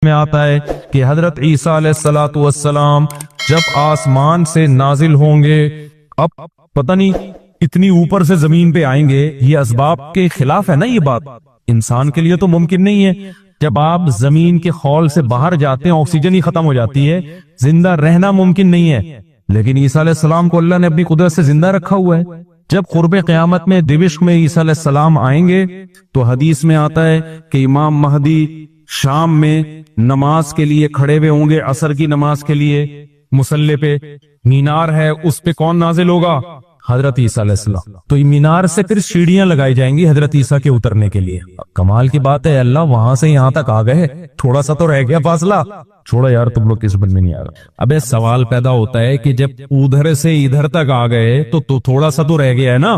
میں آتا ہے کہ حضرت عیسیٰ علیہ الصلوۃ والسلام جب آسمان سے نازل ہوں گے، اب پتہ نہیں اتنی اوپر سے زمین پہ آئیں گے، یہ اسباب کے خلاف ہے نا، یہ بات انسان کے لیے تو ممکن نہیں ہے۔ جب آپ زمین کے خول سے باہر جاتے ہیں آکسیجن ہی ختم ہو جاتی ہے، زندہ رہنا ممکن نہیں ہے، لیکن عیسیٰ علیہ السلام کو اللہ نے اپنی قدرت سے زندہ رکھا ہوا ہے۔ جب قرب قیامت میں دمشق میں عیسیٰ علیہ السلام آئیں گے تو حدیث میں آتا ہے کہ امام مہدی شام میں نماز کے لیے کھڑے ہوئے ہوں گے، عصر کی نماز کے لیے مصلی پہ مینار ہے، اس پہ کون نازل ہوگا؟ حضرت عیسیٰ علیہ السلام۔ تو مینار سے پھر سیڑھیاں لگائی جائیں گی حضرت عیسیٰ کے اترنے کے لیے۔ کمال کی بات ہے، اللہ وہاں سے یہاں تک آ گئے، تھوڑا سا تو رہ گیا فاصلہ، چھوڑا یار تم لوگ کس بن میں نہیں آ گئے۔ ابے سوال پیدا ہوتا ہے کہ جب ادھر سے ادھر تک آ گئے تو تھوڑا سا تو رہ گیا ہے نا،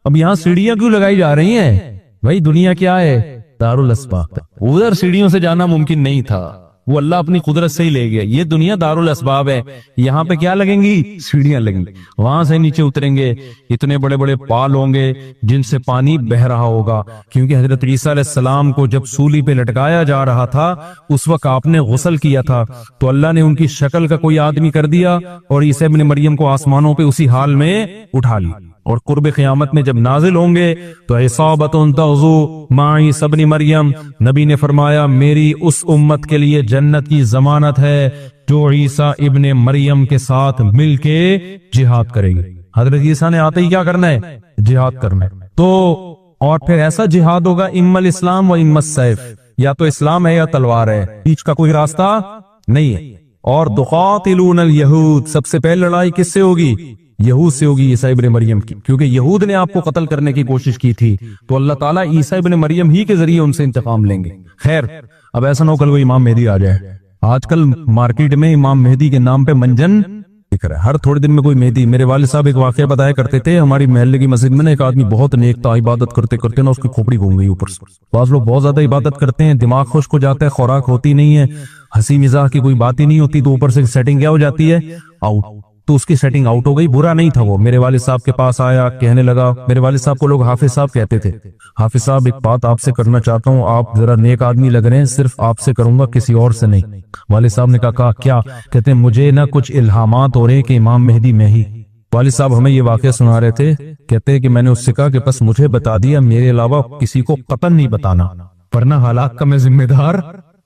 اب یہاں سیڑھیاں کیوں لگائی جا رہی ہیں؟ بھائی دنیا کیا ہے؟ دارالاسباب، ادھر سیڑھیوں سے جانا ممکن نہیں تھا، وہ اللہ اپنی قدرت سے ہی لے گیا۔ یہ دنیا دارالاسباب ہے، یہاں پہ کیا لگیں گی؟ سیڑھیاں لگیں گی، وہاں سے نیچے اتریں گے، اتنے بڑے بڑے پال ہوں گے جن سے پانی بہ رہا ہوگا، کیونکہ حضرت عیسیٰ علیہ السلام کو جب سولی پہ لٹکایا جا رہا تھا اس وقت آپ نے غسل کیا تھا، تو اللہ نے ان کی شکل کا کوئی آدمی کر دیا اور عیسیٰ ابن مریم کو آسمانوں پہ اسی حال میں اٹھا لی۔ اور قرب قیامت میں جب نازل ہوں گے تو عصابۃ تغزو مع عیسیٰ ابن مریم، نبی نے فرمایا میری اس امت کے لیے جنت کی ضمانت ہے جو عیسیٰ ابن مریم کے ساتھ مل کے جہاد کرے گی۔ حضرت عیسیٰ نے آتے ہی کیا کرنا ہے؟ جہاد کرنا ہے۔ تو اور پھر ایسا جہاد ہوگا اما الاسلام و اما السیف، یا تو اسلام ہے یا تلوار ہے، بیچ کا کوئی راستہ نہیں ہے۔ اور تقاتلون الیہود، سب سے پہلے لڑائی کس سے ہوگی؟ یہود سے ہوگی، عیسیٰ ابن مریم کی، کیونکہ یہود نے آپ کو قتل کرنے کی کوشش کی تھی، تو اللہ تعالیٰ عیسیٰ ابن مریم ہی کے ذریعے ان سے انتقام لیں گے۔ خیر، اب ایسا نہ ہو کل کوئی امام مہدی آ جائے۔ آج کل مارکیٹ میں امام مہدی کے نام پہ منجن دکھ رہا ہے، ہر تھوڑے دن میں کوئی مہدی۔ میرے والد صاحب ایک واقعہ بتایا کرتے تھے، ہماری محلے کی مسجد میں ایک آدمی بہت نیک تھا، عبادت کرتے کرتے نا اس کی کھوپڑی گھوم گئی اوپر سے۔ بعض لوگ بہت زیادہ عبادت کرتے ہیں، دماغ خشک ہو جاتا ہے، خوراک ہوتی نہیں ہے، ہنسی مزاح کی کوئی بات ہی نہیں ہوتی، تو اوپر سے سیٹنگ کیا ہو جاتی ہے؟ آؤٹ۔ تو اس کی سیٹنگ آؤٹ ہو گئی، برا نہیں تھا وہ، میرے والد صاحب کے پاس آیا، کہنے لگا، میرے والد صاحب کو لوگ حافظ صاحب کہتے تھے، حافظ صاحب ایک بات آپ سے کرنا چاہتا ہوں، آپ ذرا نیک آدمی لگ رہے ہیں، صرف آپ سے کروں گا، کسی اور سے نہیں۔ والد صاحب نے کہا کیا؟ کہتے ہیں مجھے نا کچھ الہامات ہو رہے ہیں کہ امام مہدی میں ہی۔ والد صاحب ہمیں یہ واقعہ سنا رہے تھے، کہتے ہیں کہ میں نے اس سے کہا کہ بس مجھے بتا دیا، میرے علاوہ کسی کو قطعاً نہیں بتانا، ورنہ حالات کا میں ذمہ دار،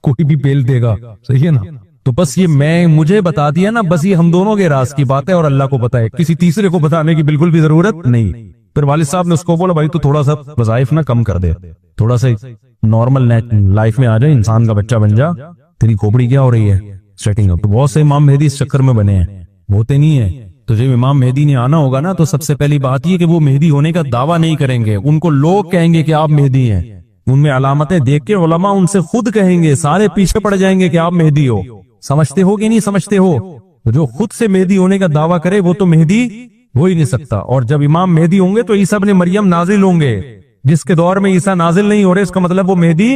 کوئی بھی بیل دے گا، صحیح ہے نا؟ تو بس یہ میں مجھے بتا دیا نا، بس یہ ہم دونوں کے راز کی بات ہے اور اللہ کو پتا ہے، کسی تیسرے کو بتانے کی بالکل بھی ضرورت نہیں۔ پھر والد صاحب نے اس کو بولا بھائی تو تھوڑا سا وظائف نہ کم کر دے، تھوڑا سا نارمل لائف میں آ جائے، انسان کا بچہ بن جا، تیری کھوپڑی کیا ہو رہی ہے سیٹنگ اپ۔ تو بہت سے امام مہدی اس چکر میں بنے ہیں، ہوتے نہیں ہیں۔ تو جب امام مہدی نے آنا ہوگا نا تو سب سے پہلی بات یہ کہ وہ مہدی ہونے کا دعویٰ نہیں کریں گے، ان کو لوگ کہیں گے کہ آپ مہدی ہیں، ان میں علامتیں دیکھ کے علماء ان سے خود کہیں گے، سارے پیچھے پڑ جائیں گے کہ آپ مہدی ہو۔ سمجھتے ہو کہ نہیں سمجھتے ہو؟ جو خود سے مہدی ہونے کا دعویٰ کرے وہ تو مہدی ہو ہی نہیں سکتا۔ اور جب امام مہدی ہوں گے تو عیسیٰ ابن مریم نازل ہوں گے، جس کے دور میں عیسیٰ نازل نہیں ہو رہے اس کا مطلب وہ مہدی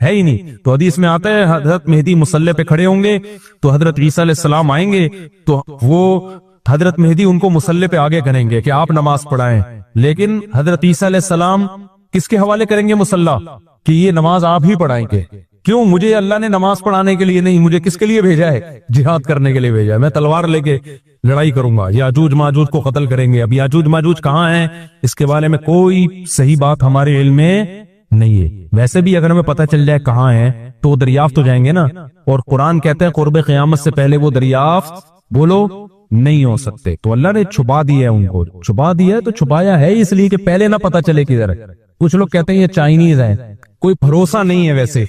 ہے ہی نہیں۔ تو حدیث میں آتا ہے حضرت مہدی مصلی پہ کھڑے ہوں گے تو حضرت عیسیٰ علیہ السلام آئیں گے تو وہ حضرت مہدی ان کو مصلی پہ آگے کریں گے کہ آپ نماز پڑھائیں، لیکن حضرت عیسیٰ علیہ السلام کس کے حوالے کریں گے مصلی کہ یہ نماز آپ ہی پڑھائیں گے؟ کیوں؟ مجھے اللہ نے نماز پڑھانے کے لیے نہیں، مجھے کس کے لیے بھیجا ہے؟ جہاد کرنے کے لیے بھیجا ہے، میں تلوار لے کے لڑائی کروں گا، یاجوج ماجوج کو قتل کریں گے۔ اب یاجوج ماجوج کہاں ہیں اس کے بارے میں کوئی صحیح بات ہمارے علم میں نہیں ہے، ویسے بھی اگر ہمیں پتہ چل جائے کہاں ہیں تو وہ دریافت ہو جائیں گے نا، اور قرآن کہتے ہیں قرب قیامت سے پہلے وہ دریافت بولو نہیں ہو سکتے۔ تو اللہ نے چھپا دیا ہے، ان کو چھپا دیا ہے، تو چھپایا ہے اس لیے کہ پہلے نہ پتہ چلے کدھر ہے۔ کچھ لوگ کہتے ہیں یہ چائنیز ہیں، کوئی بھروسہ نہیں ہے، ویسے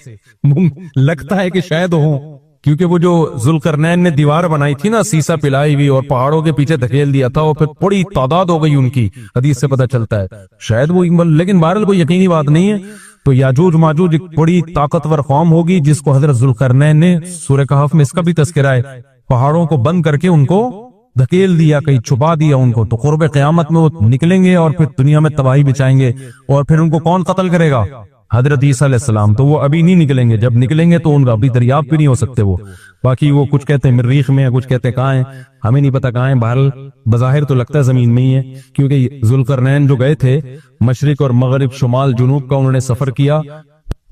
لگتا ہے کہ شاید ہوں، کیونکہ وہ جو ذوالقرنین نے دیوار بنائی تھی نا سیسا پلائی ہوئی اور پہاڑوں کے پیچھے دھکیل دیا تھا، اور پھر بڑی تعداد ہو گئی ان کی، حدیث سے پتہ چلتا ہے شاید وہ، لیکن بہرحال کوئی یقینی بات نہیں ہے۔ تو یاجوج ماجوج ایک بڑی طاقتور قوم ہوگی جس کو حضرت ذوالقرنین نے سورہ کہف میں اس کا بھی تذکرہ ہے، پہاڑوں کو بند کر کے ان کو دھکیل دیا، کہیں چھپا دیا ان کو، تو قرب قیامت میں وہ نکلیں گے اور پھر دنیا میں تباہی بچائیں گے، اور پھر ان کو کون قتل کرے گا؟ حضرت عیسیٰ علیہ السلام۔ تو وہ ابھی نہیں نکلیں گے، جب نکلیں گے تو ان کا ابھی دریافت بھی نہیں ہو سکتے وہ، باقی وہ کچھ کہتے ہیں مریخ میں، کچھ کہتے ہیں کہاں ہیں، ہمیں نہیں پتا کہاں ہیں، بہرحال بظاہر تو لگتا ہے زمین میں ہی ہے، کیونکہ ذوالقرنین جو گئے تھے مشرق اور مغرب شمال جنوب کا انہوں نے سفر کیا،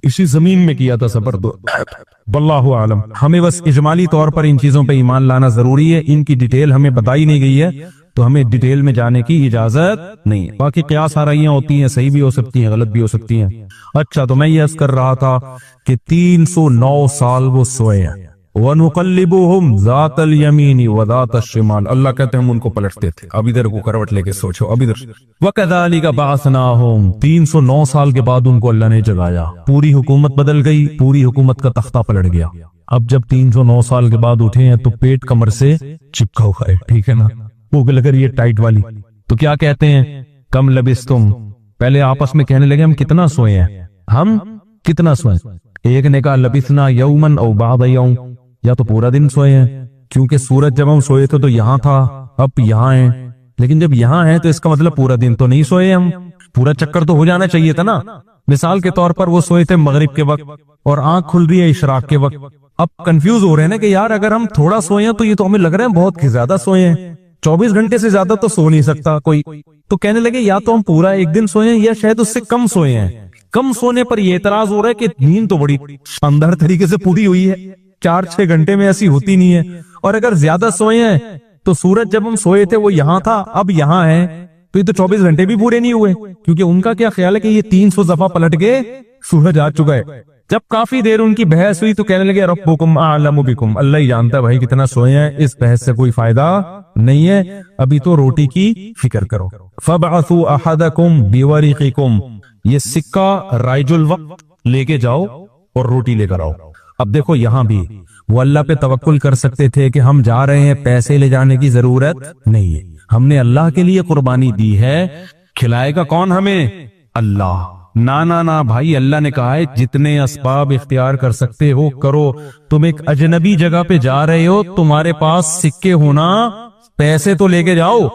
اسی زمین میں کیا تھا سفر تو واللہ عالم. ہمیں بس اجمالی طور پر ان چیزوں پہ ایمان لانا ضروری ہے. ان کی ڈیٹیل ہمیں بتائی نہیں گئی ہے تو ہمیں ڈیٹیل میں جانے کی اجازت نہیں ہے. باقی قیاس آرائیاں ہوتی ہیں, صحیح بھی ہو سکتی ہیں, غلط بھی ہو سکتی ہیں. اچھا, تو میں یہ عرض کر رہا تھا کہ 309 سال وہ سوئے ہیں. وَنُقَلِّبُهُمْ ذَاتَ الْيَمِينِ وَذَاتَ الشِّمَالِ, اللہ کہتے ہیں ہم ان کو پلٹتے تھے. اب ادھر کو کروٹ لے کے سوچو, اب ادھر. وَكَذَلِكَ بَعَثْنَاهُمْ, 309 سال کے بعد ان کو اللہ نے جگایا. پوری حکومت بدل گئی, پوری حکومت کا تختہ پلٹ گیا. اب جب 309 سال کے بعد اٹھے ہیں تو پیٹ کمر سے چپکا ہوا ہے, ٹھیک ہے نا, وہ لگ رہی ہے ٹائٹ والی. تو کیا کہتے ہیں, کم لبستم, پہلے آپس میں کہنے لگے ہم کتنا سوئے ہیں, ہم کتنا سوئے. ایک نے کہا لبثنا یومن او بعض یوم, یا تو پورا دن سوئے ہیں, کیونکہ سورج جب ہم سوئے تھے تو یہاں تھا, اب یہاں ہیں. لیکن جب یہاں ہیں تو اس کا مطلب پورا دن تو نہیں سوئے ہم, پورا چکر تو ہو جانا چاہیے تھا نا. مثال کے طور پر وہ سوئے تھے مغرب کے وقت اور آنکھ کھل رہی ہے اشراق کے وقت. اب کنفیوز ہو رہے ہیں نا کہ یار اگر ہم تھوڑا سوئے ہیں تو یہ تو ہمیں لگ رہا ہے بہت زیادہ سوئے ہیں, 24 گھنٹے سے زیادہ تو سو نہیں سکتا کوئی. تو کہنے لگے یا تو ہم پورا ایک دن سوئے ہیں یا شاید اس سے کم سوئے ہیں. کم سونے پر یہ اعتراض ہو رہا ہے کہ نیند تو بڑی شاندار طریقے سے پوری ہوئی ہے, 4-6 گھنٹے میں ایسی ہوتی نہیں ہے. اور اگر زیادہ سوئے ہیں تو سورج جب ہم سوئے تھے وہ یہاں تھا, اب یہاں ہے, تو یہ تو 24 گھنٹے بھی پورے نہیں ہوئے. کیونکہ ان کا کیا خیال ہے کہ یہ 300 دفعہ پلٹ کے سورج آ چکا ہے. جب کافی دیر ان کی بحث ہوئی تو کہنے لگے ربکم اعلم بکم, اللہ ہی جانتا ہے بھائی کتنا سوئے ہیں, اس بحث سے کوئی فائدہ نہیں ہے, ابھی تو روٹی کی فکر کرو. فبعثوا احدکم بورقکم, یہ سکہ رائج الوقت لے کے جاؤ اور روٹی لے کر آؤ. اب دیکھو یہاں بھی وہ اللہ پہ توکل کر سکتے تھے کہ ہم جا رہے ہیں, پیسے لے جانے کی ضرورت نہیں ہے, ہم نے اللہ کے لیے قربانی دی ہے, کھلائے گا کون ہمیں, اللہ. نا بھائی, اللہ نے کہا ہے جتنے اسباب اختیار کر سکتے ہو کرو. تم ایک اجنبی جگہ پہ جا رہے ہو, تمہارے پاس سکے ہونا, پیسے تو لے کے جاؤ.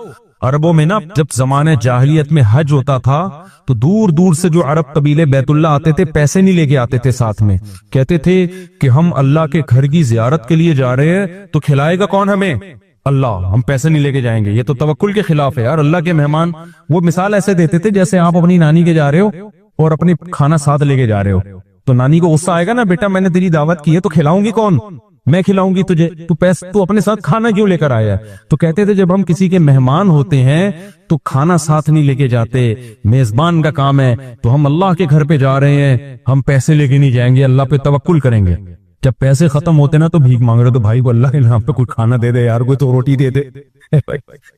عربوں میں نا جب زمانے جاہلیت میں حج ہوتا تھا تو دور دور سے جو عرب قبیلے بیت اللہ آتے تھے پیسے نہیں لے کے آتے تھے ساتھ میں, کہتے تھے کہ ہم اللہ کے گھر کی زیارت کے لیے جا رہے ہیں تو کھلائے گا کون ہمیں, اللہ, ہم پیسے نہیں لے کے جائیں گے. یہ تو توکل کے خلاف ہے یار. اللہ کے مہمان وہ مثال ایسے دیتے تھے جیسے آپ اپنی نانی کے جا رہے ہو اور اپنی کھانا ساتھ لے کے جا رہے ہو, تو نانی کو غصہ آئے گا نا, بیٹا میں نے تیری دعوت کی ہے تو کھلاؤں گی کون, میں کھلاؤں گی تجھے, تو اپنے ساتھ کھانا کیوں لے کر آیا. تو کہتے تھے جب ہم کسی کے مہمان ہوتے ہیں تو کھانا ساتھ نہیں لے کے جاتے, میزبان کا کام ہے, تو ہم اللہ کے گھر پہ جا رہے ہیں, ہم پیسے لے کے نہیں جائیں گے, اللہ پہ توکل کریں گے. جب پیسے ختم ہوتے نا تو بھیک مانگ رہے, تو بھائی کو اللہ کے نام پہ کوئی کھانا دے دے یار, کوئی تو روٹی دے دے.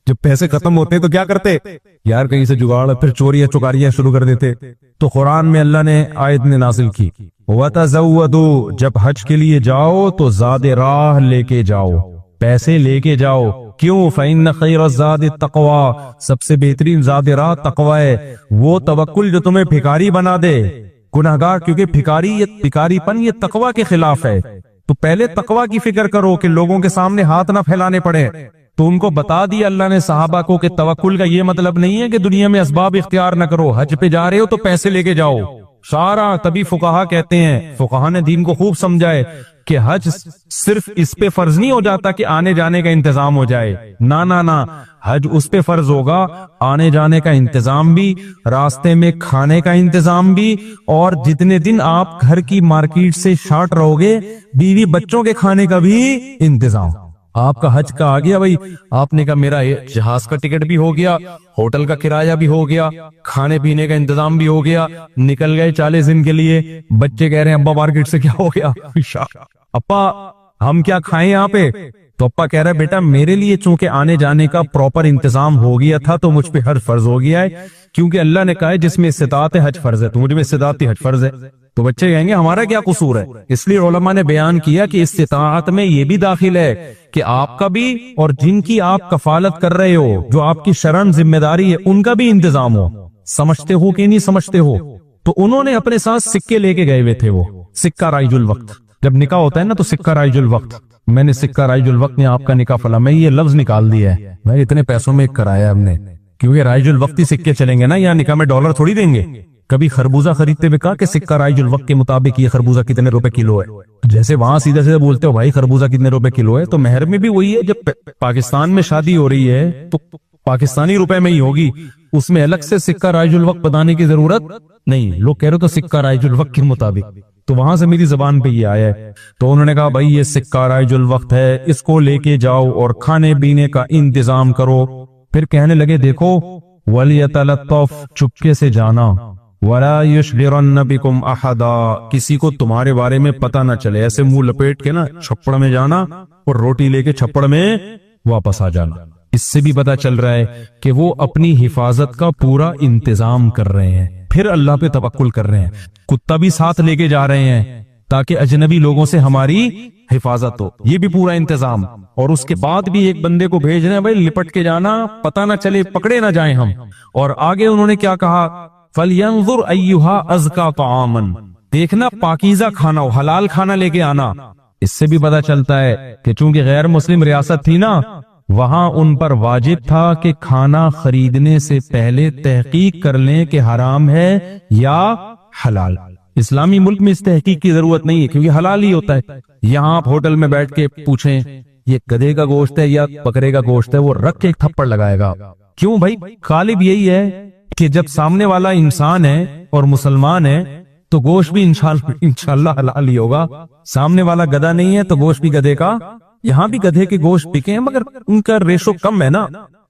جب پیسے ختم ہوتے تو کیا کرتے یار, کہیں سے جگاڑ, پھر چوریاں چکاریاں شروع کر دیتے. تو قرآن میں اللہ نے آیت نے نازل کی وَتَزَوَّدُوا, جب حج کے لیے جاؤ تو زاد راہ لے کے جاؤ, پیسے لے کے جاؤ. کیوں, فَإِنَّ خَيْرَ الزَّادِ التَّقْوَىٰ, سب سے بہترین زاد راہ تقوی ہے. وہ توکل جو تمہیں بھکاری بنا دے, گناہگار, کیونکہ بھکاری پن یہ تقوی کے خلاف ہے. تو پہلے تقوی کی فکر کرو کہ لوگوں کے سامنے ہاتھ نہ پھیلانے پڑے. تو ان کو بتا دیا اللہ نے صحابہ کو کہ توکل کا یہ مطلب نہیں ہے کہ دنیا میں اسباب اختیار نہ کرو, حج پہ جا رہے ہو تو پیسے لے کے جاؤ سارا. تبھی فقہا کہتے ہیں, فقہا نے دین کو خوب سمجھائے کہ حج صرف اس پہ فرض نہیں ہو جاتا کہ آنے جانے کا انتظام ہو جائے, نا, حج اس پہ فرض ہوگا آنے جانے کا انتظام بھی, راستے میں کھانے کا انتظام بھی, اور جتنے دن آپ گھر کی مارکیٹ سے شارٹ رہو گے بیوی بچوں کے کھانے کا بھی انتظام. آپ کا حج کا آ گیا بھائی, آپ نے کہا میرا جہاز کا ٹکٹ بھی ہو گیا, ہوٹل کا کرایہ بھی ہو گیا, کھانے پینے کا انتظام بھی ہو گیا, نکل گئے 40 دن کے لیے. بچے کہہ رہے ہیں ابا مارکیٹ سے کیا ہو گیا, ابا ہم کیا کھائیں یہاں پہ. تو ابا کہہ رہا ہے بیٹا میرے لیے چونکہ آنے جانے کا پراپر انتظام ہو گیا تھا تو مجھ پہ حج فرض ہو گیا ہے, کیونکہ اللہ نے کہا ہے جس میں استطاعت ہے حج فرض ہے, تو مجھ میں استطاعت حج فرض ہے. تو بچے کہیں گے ہمارا کیا قصور ہے. اس لیے علماء نے بیان کیا کہ استطاعت میں یہ بھی داخل ہے کہ آپ کا بھی اور جن کی آپ کفالت کر رہے ہو, جو آپ کی شرعن ذمہ داری ہے, ان کا بھی انتظام ہو. سمجھتے ہو کہ نہیں سمجھتے ہو. تو انہوں نے اپنے ساتھ سکے لے کے گئے ہوئے تھے, وہ سکہ رائج الوقت. جب نکاح ہوتا ہے نا تو سکہ رائج الوقت, میں نے سکہ رائج الوقت نے آپ کا نکاح فلا, میں یہ لفظ نکال دیا ہے, میں اتنے پیسوں میں کرایا ہم نے, کیونکہ رائج الوقت ہی سکے چلیں گے نا, یہاں نکاح میں ڈالر تھوڑی دیں گے. کبھی خربوزہ خریدتے ہوئے کہا کہ سکہ رائج الوقت کے مطابق یہ خربوزہ کتنے روپے کلو ہے, جیسے وہاں سیدھے سیدھے بولتے ہو بھائی خربوزہ کتنے روپے کلو ہے, تو مہر میں بھی وہی ہے. جب پاکستان میں شادی ہو رہی ہے تو پاکستانی روپے میں ہی ہوگی, اس میں الگ سے سکہ رائج الوقت بتانے کی ضرورت نہیں لوگ کہہ رہے تو سکہ رائج الوقت کے مطابق، تو وہاں سے میری زبان پہ یہ آیا ہے۔ تو انہوں نے کہا بھائی یہ سکہ رائج الوقت ہے، اس کو لے کے جاؤ اور کھانے پینے کا انتظام کرو۔ پھر کہنے لگے دیکھو وَلْيَتَلَطَّفْ، چپکے سے جانا، وَلَا يُشْعِرَنَّ بِكُمْ أَحَدًا، کسی کو تمہارے بارے میں پتہ نہ چلے، ایسے منہ لپیٹ کے نا چھپڑ میں جانا اور روٹی لے کے چھپڑ میں واپس آ جانا۔ اس سے بھی پتہ چل رہا ہے کہ وہ اپنی حفاظت کا پورا انتظام کر رہے ہیں، پھر اللہ پہ توکل کر رہے ہیں، کتا بھی ساتھ لے کے جا رہے ہیں تاکہ اجنبی لوگوں سے ہماری حفاظت ہو، یہ بھی پورا انتظام۔ اور اس کے بعد بھی ایک بندے کو بھیج رہے ہیں بھائی لپٹ کے جانا، پتہ نہ چلے، پکڑے نہ جائیں ہم۔ اور آگے انہوں نے کیا کہا، فَلْيَنظُرْ أَيُّهَا أَزْكَىٰ طَعَامًا، دیکھنا پاکیزہ کھانا ہو، حلال کھانا لے کے آنا۔ اس سے بھی پتہ چلتا ہے کہ چونکہ غیر مسلم ریاست تھی نا، وہاں ان پر واجب تھا کہ کھانا خریدنے سے پہلے تحقیق کر لیں کہ حرام ہے یا حلال۔ اسلامی ملک میں اس تحقیق کی ضرورت نہیں ہے کیونکہ حلال ہی ہوتا ہے۔ یہاں آپ ہوٹل میں بیٹھ کے پوچھیں یہ گدھے کا گوشت ہے یا بکرے کا گوشت ہے، وہ رکھ کے ایک تھپڑ لگائے گا۔ کیوں بھائی؟ غالب یہی ہے کہ جب سامنے والا انسان ہے اور مسلمان ہے تو گوشت بھی انشاءاللہ حلال ہی ہوگا، سامنے والا گدھا نہیں ہے تو گوشت بھی گدھے کا۔ یہاں بھی گدھے کے گوشت بکے ہیں مگر ان کا ریشو کم ہے نا،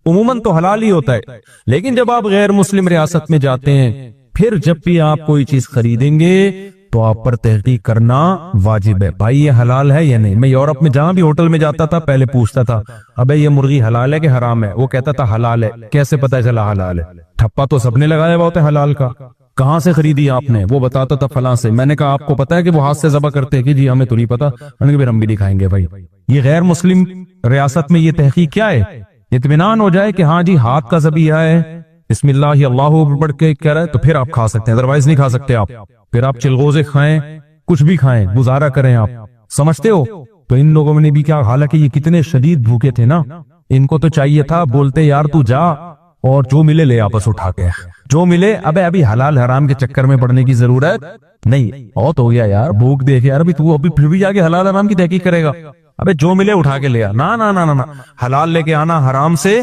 عموماً تو حلال ہی ہوتا ہے۔ لیکن جب آپ غیر مسلم ریاست میں جاتے ہیں، پھر جب بھی آپ کوئی چیز خریدیں گے تو آپ پر تحقیق کرنا واجب ہے، بھائی یہ حلال ہے یا نہیں۔ میں یورپ میں جہاں بھی ہوٹل میں جاتا تھا پہلے پوچھتا تھا ابے یہ مرغی حلال ہے کہ حرام ہے، وہ کہتا تھا حلال ہے۔ کیسے پتہ چلا حلال ہے؟ ٹھپا تو سب نے لگایا ہوا ہوتا ہے حلال کا۔ کہاں سے خریدی آپ نے؟ وہ بتاتا تھا فلاں سے۔ میں نے کہا آپ کو پتا ہے کہ وہ ہاتھ سے ذبح کرتے ہیں؟ کہ جی ہمیں تو نہیں پتا۔ میں نے کہا پھر ہم بھی دکھائیں گے بھائی۔ یہ غیر مسلم ریاست میں یہ تحقیق کیا ہے؟ اطمینان ہو جائے کہ ہاں جی ہاتھ کا ذبیحہ ہے، بسم اللہ اللہ پڑھ کے کہہ رہا ہے تو پھر آپ کھا سکتے ہیں، ادروائز نہیں کھا سکتے آپ۔ پھر آپ چلغوزے کھائیں، کچھ بھی کھائیں، گزارا کریں آپ، سمجھتے ہو؟ تو ان لوگوں نے بھی کیا، حالانکہ یہ کتنے شدید بھوکے تھے نا، ان کو تو چاہیے تھا بولتے یار تو جا اور جو ملے لے آپس اٹھا کے، جو ملے۔ ابھی حلال حرام کے چکر میں پڑنے کی ضرورت نہیں، بہت ہو گیا یار، بھوک دیکھ یار، ابھی تو ابھی پھر بھی جا کے حلال حرام کی تحقیق کرے گا؟ ابے جو ملے اٹھا کے لے آ، نہ حلال لے کے آنا، حرام سے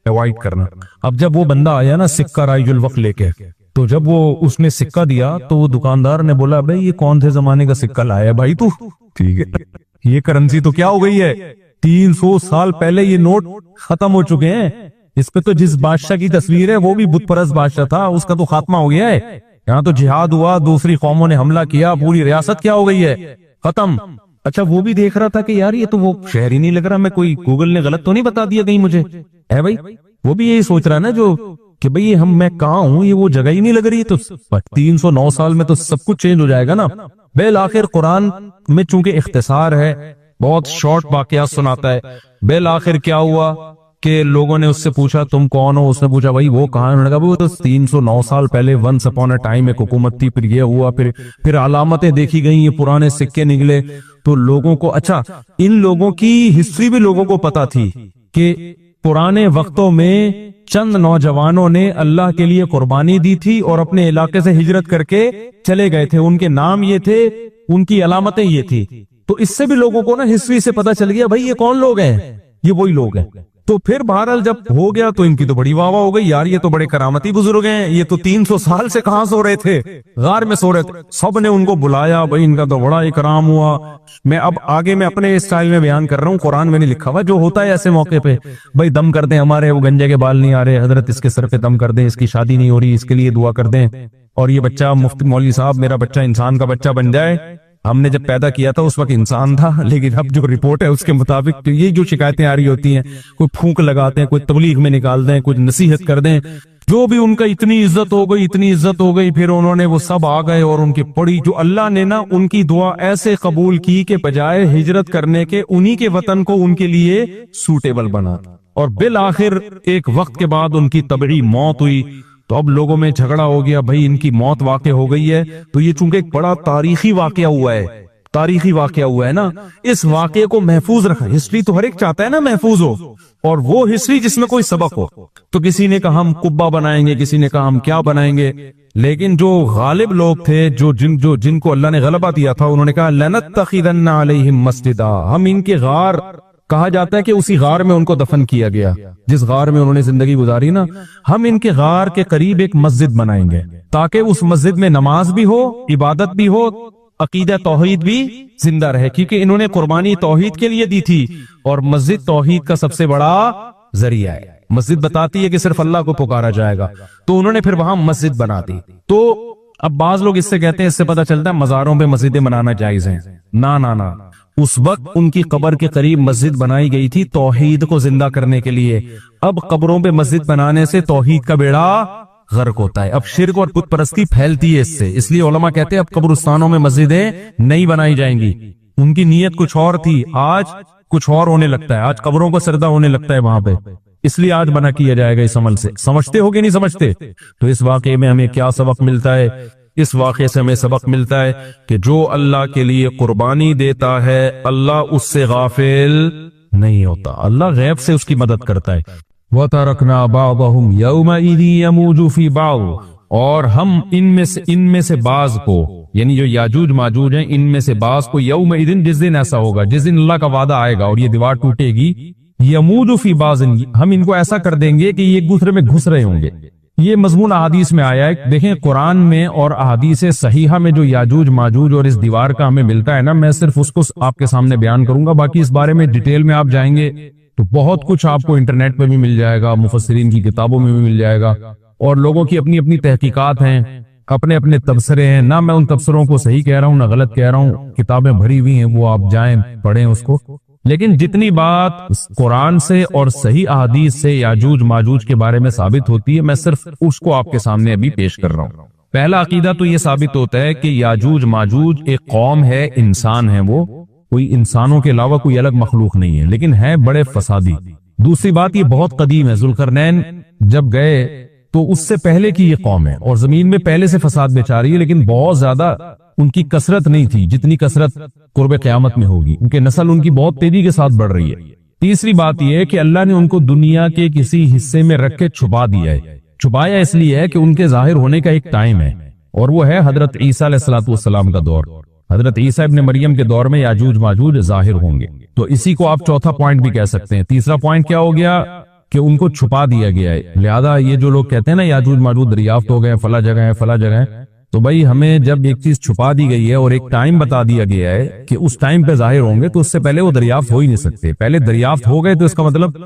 اوائڈ کرنا۔ اب جب وہ بندہ آیا نا سکہ رائج الوقت لے کے، تو جب وہ اس نے سکہ دیا تو وہ دکاندار نے بولا بھائی یہ کون سے زمانے کا سکہ لایا ہے بھائی تو؟ ٹھیک ہے، یہ کرنسی تو کیا ہو گئی ہے، 300 سال پہلے یہ نوٹ ختم ہو چکے ہیں، اس پہ تو جس بادشاہ کی تصویر ہے وہ بھی بت پرست بادشاہ تھا، اس کا تو خاتمہ ہو گیا ہے۔ یہاں تو جہاد ہوا، دوسری قوموں نے حملہ کیا، پوری ریاست کیا ہو گئی ہے، ختم۔ اچھا وہ بھی دیکھ رہا تھا کہ یار یہ تو وہ شہر ہی نہیں لگ رہا، میں کوئی گوگل نے غلط تو نہیں بتا دیا کہیں مجھے، ہے بھائی؟ وہ بھی یہی سوچ رہا ہے نا جو کہ بھئی میں کہاں ہوں، یہ وہ جگہ ہی نہیں لگ رہی، تو 309 سال میں تو سب کچھ چینج ہو جائے گا نا۔ بالآخر قرآن میں چونکہ اختصار ہے، بہت شارٹ واقعات سناتا ہے۔ بالآخر کیا ہوا کہ لوگوں نے اس سے پوچھا تم کون ہو؟ اس نے پوچھا بھائی وہ کہاں ہے؟ انہوں نے کہا وہ تو 309 سال پہلے ونس اپون اے ٹائم ایک حکومت تھی، پھر یہ ہوا، پھر علامتیں دیکھی گئیں، یہ پرانے سکے نکلے۔ تو لوگوں کو، اچھا ان لوگوں کی ہسٹری بھی لوگوں کو پتا تھی کہ پرانے وقتوں میں چند نوجوانوں نے اللہ کے لیے قربانی دی تھی اور اپنے علاقے سے ہجرت کر کے چلے گئے تھے، ان کے نام یہ تھے، ان کی علامتیں یہ تھی۔ تو اس سے بھی لوگوں کو نا ہسٹری سے پتا چل گیا بھائی یہ کون لوگ ہیں، یہ وہی لوگ ہیں۔ تو پھر بہرحال جب ہو گیا تو ان کی تو بڑی واہ واہ ہو گئی، یار یہ تو بڑے کرامتی بزرگ ہیں، یہ تو 300 سال سے کہاں سو رہے تھے، غار میں سو رہے تھے۔ سب نے ان کو بلایا، بھائی ان کا تو بڑا اکرام ہوا۔ میں اب آگے میں اپنے اسٹائل میں بیان کر رہا ہوں، قرآن میں نہیں لکھا ہوا، جو ہوتا ہے ایسے موقع پہ بھائی دم کر دیں، ہمارے وہ گنجے کے بال نہیں آ رہے، حضرت اس کے سر پہ دم کر دیں، اس کی شادی نہیں ہو رہی، اس کے لیے دعا کر دیں، اور یہ بچہ مفتی مولوی صاحب میرا بچہ انسان کا بچہ بن جائے۔ ہم نے جب پیدا کیا تھا اس وقت انسان تھا، لیکن اب جو رپورٹ ہے اس کے مطابق یہ جو شکایتیں آ رہی ہوتی ہیں، کوئی پھونک لگاتے ہیں، کوئی تبلیغ میں نکال دیں، کوئی نصیحت کر دیں، جو بھی ان کا اتنی عزت ہو گئی، پھر انہوں نے وہ سب آ گئے اور ان کی پڑی، جو اللہ نے نا ان کی دعا ایسے قبول کی کہ بجائے ہجرت کرنے کے انہی کے وطن کو ان کے لیے سوٹیبل بنا، اور بالآخر ایک وقت کے بعد ان کی طبعی موت ہوئی۔ تو اب لوگوں میں جھگڑا ہو گیا، بھائی ان کی موت واقع ہو گئی ہے، تو یہ چونکہ ایک بڑا تاریخی واقعہ ہوا ہے نا، اس واقعے کو محفوظ رکھا۔ ہسٹری تو ہر ایک چاہتا ہے نا محفوظ ہو، اور وہ ہسٹری جس میں کوئی سبق ہو۔ تو کسی نے کہا ہم قبہ بنائیں گے، کسی نے کہا ہم کیا بنائیں گے، لیکن جو غالب لوگ تھے، جن کو اللہ نے غلبہ دیا تھا، انہوں نے کہا لَنَتَّخِذَنَّ عَلَيْهِمْ مَسْجِدًا، ہم ان کے غار کہا جاتا ہے کہ اسی غار میں ان کو دفن کیا گیا جس غار میں انہوں نے زندگی گزاری نا. ہم ان کے غار کے قریب ایک مسجد بنائیں گے تاکہ اس مسجد میں نماز بھی ہو، عبادت بھی ہو، عقیدہ توحید بھی زندہ رہے، کیونکہ انہوں نے قربانی توحید کے لیے دی تھی اور مسجد توحید کا سب سے بڑا ذریعہ ہے. مسجد بتاتی ہے کہ صرف اللہ کو پکارا جائے گا، تو انہوں نے پھر وہاں مسجد بنا دی. تو اب بعض لوگ اس سے کہتے ہیں، اس سے پتہ چلتا ہے مزاروں پہ مسجدیں بنانا جائز ہیں. نہ اس وقت ان کی قبر کے قریب مسجد بنائی گئی تھی توحید کو زندہ کرنے کے لیے. اب قبروں پہ مسجد بنانے سے توحید کا بیڑا غرق ہوتا ہے. اب شرک اور بت پرستی پھیلتی ہے اس لیے علماء کہتے ہیں اب قبرستانوں میں مسجدیں نہیں بنائی جائیں گی. ان کی نیت کچھ اور تھی، آج کچھ اور ہونے لگتا ہے. آج قبروں کو سردہ ہونے لگتا ہے وہاں پہ، اس لیے آج منع کیا جائے گا اس عمل سے. سمجھتے ہو کہ نہیں سمجھتے؟ تو اس واقعے میں ہمیں کیا سبق ملتا ہے؟ اس واقعے سے ہمیں سبق ملتا ہے کہ جو اللہ کے لیے قربانی دیتا ہے اللہ اس سے غافل نہیں ہوتا، اللہ غیب سے اس کی مدد کرتا ہے. وَتَرَكْنَا بَعْضَهُمْ يَوْمَئِذٍ يَمُوجُ فِي بَعْضٍ، اور ہم ان میں سے بعض کو، یعنی جو یاجوج ماجوج ہیں ان میں سے بعض کو، یومئذ جس دن ایسا ہوگا، جس دن اللہ کا وعدہ آئے گا اور یہ دیوار ٹوٹے گی، یموج فی بعض، ہم ان کو ایسا کر دیں گے کہ یہ ایک دوسرے میں گھس رہے ہوں گے. یہ مضمون احادیث میں آیا ہے. دیکھیں قرآن میں اور احادیث صحیحہ میں جو یاجوج ماجوج اور اس دیوار کا ہمیں ملتا ہے نا، میں صرف اس کو آپ کے سامنے بیان کروں گا. باقی اس بارے میں ڈیٹیل میں آپ جائیں گے تو بہت کچھ آپ کو انٹرنیٹ پہ بھی مل جائے گا، مفسرین کی کتابوں میں بھی مل جائے گا، اور لوگوں کی اپنی اپنی تحقیقات ہیں، اپنے اپنے تبصرے ہیں. نہ میں ان تبصروں کو صحیح کہہ رہا ہوں نہ غلط کہہ رہا ہوں، کتابیں بھری ہوئی ہیں، وہ آپ جائیں پڑھیں اس کو. لیکن جتنی بات قرآن سے اور صحیح احادیث سے یاجوج ماجوج کے بارے میں ثابت ہوتی ہے، میں صرف اس کو آپ کے سامنے ابھی پیش کر رہا ہوں. پہلا عقیدہ تو یہ ثابت ہوتا ہے کہ یاجوج ماجوج ایک قوم ہے، انسان ہے، وہ کوئی انسانوں کے علاوہ کوئی الگ مخلوق نہیں ہے، لیکن ہے بڑے فسادی. دوسری بات یہ بہت قدیم ہے. ذوالقرنین جب گئے تو اس سے پہلے کی یہ قوم ہے اور زمین میں پہلے سے فساد مچا رہی ہے، لیکن بہت زیادہ ان کی کثرت نہیں تھی جتنی کثرت قرب قیامت میں ہوگی، کیونکہ نسل ان کی بہت تیزی کے ساتھ بڑھ رہی ہے. تیسری بات یہ ہے کہ اللہ نے ان کو دنیا کے کسی حصے میں رکھ کے چھپا دیا ہے. چھپایا اس لیے ہے کہ ان کے ظاہر ہونے کا ایک ٹائم ہے، اور وہ ہے حضرت عیسیٰ علیہ السلام کا دور. حضرت عیسیٰ ابن مریم کے دور میں یاجوج ماجوج ظاہر ہوں گے. تو اسی کو آپ چوتھا پوائنٹ بھی کہہ سکتے ہیں. تیسرا پوائنٹ کیا ہو گیا کہ ان کو چھپا دیا گیا ہے. لہذا یہ جو لوگ کہتے ہیں نا یاجوج ماجوج دریافت ہو گئے فلاں جگہ ہے فلاں جگہ ہے، تو بھائی ہمیں جب ایک چیز چھپا دی گئی ہے اور ایک ٹائم بتا دیا گیا ہے کہ اس ٹائم پہ ظاہر ہوں گے، تو اس سے پہلے وہ دریافت ہو ہی نہیں سکتے. پہلے دریافت ہو گئے تو اس کا مطلب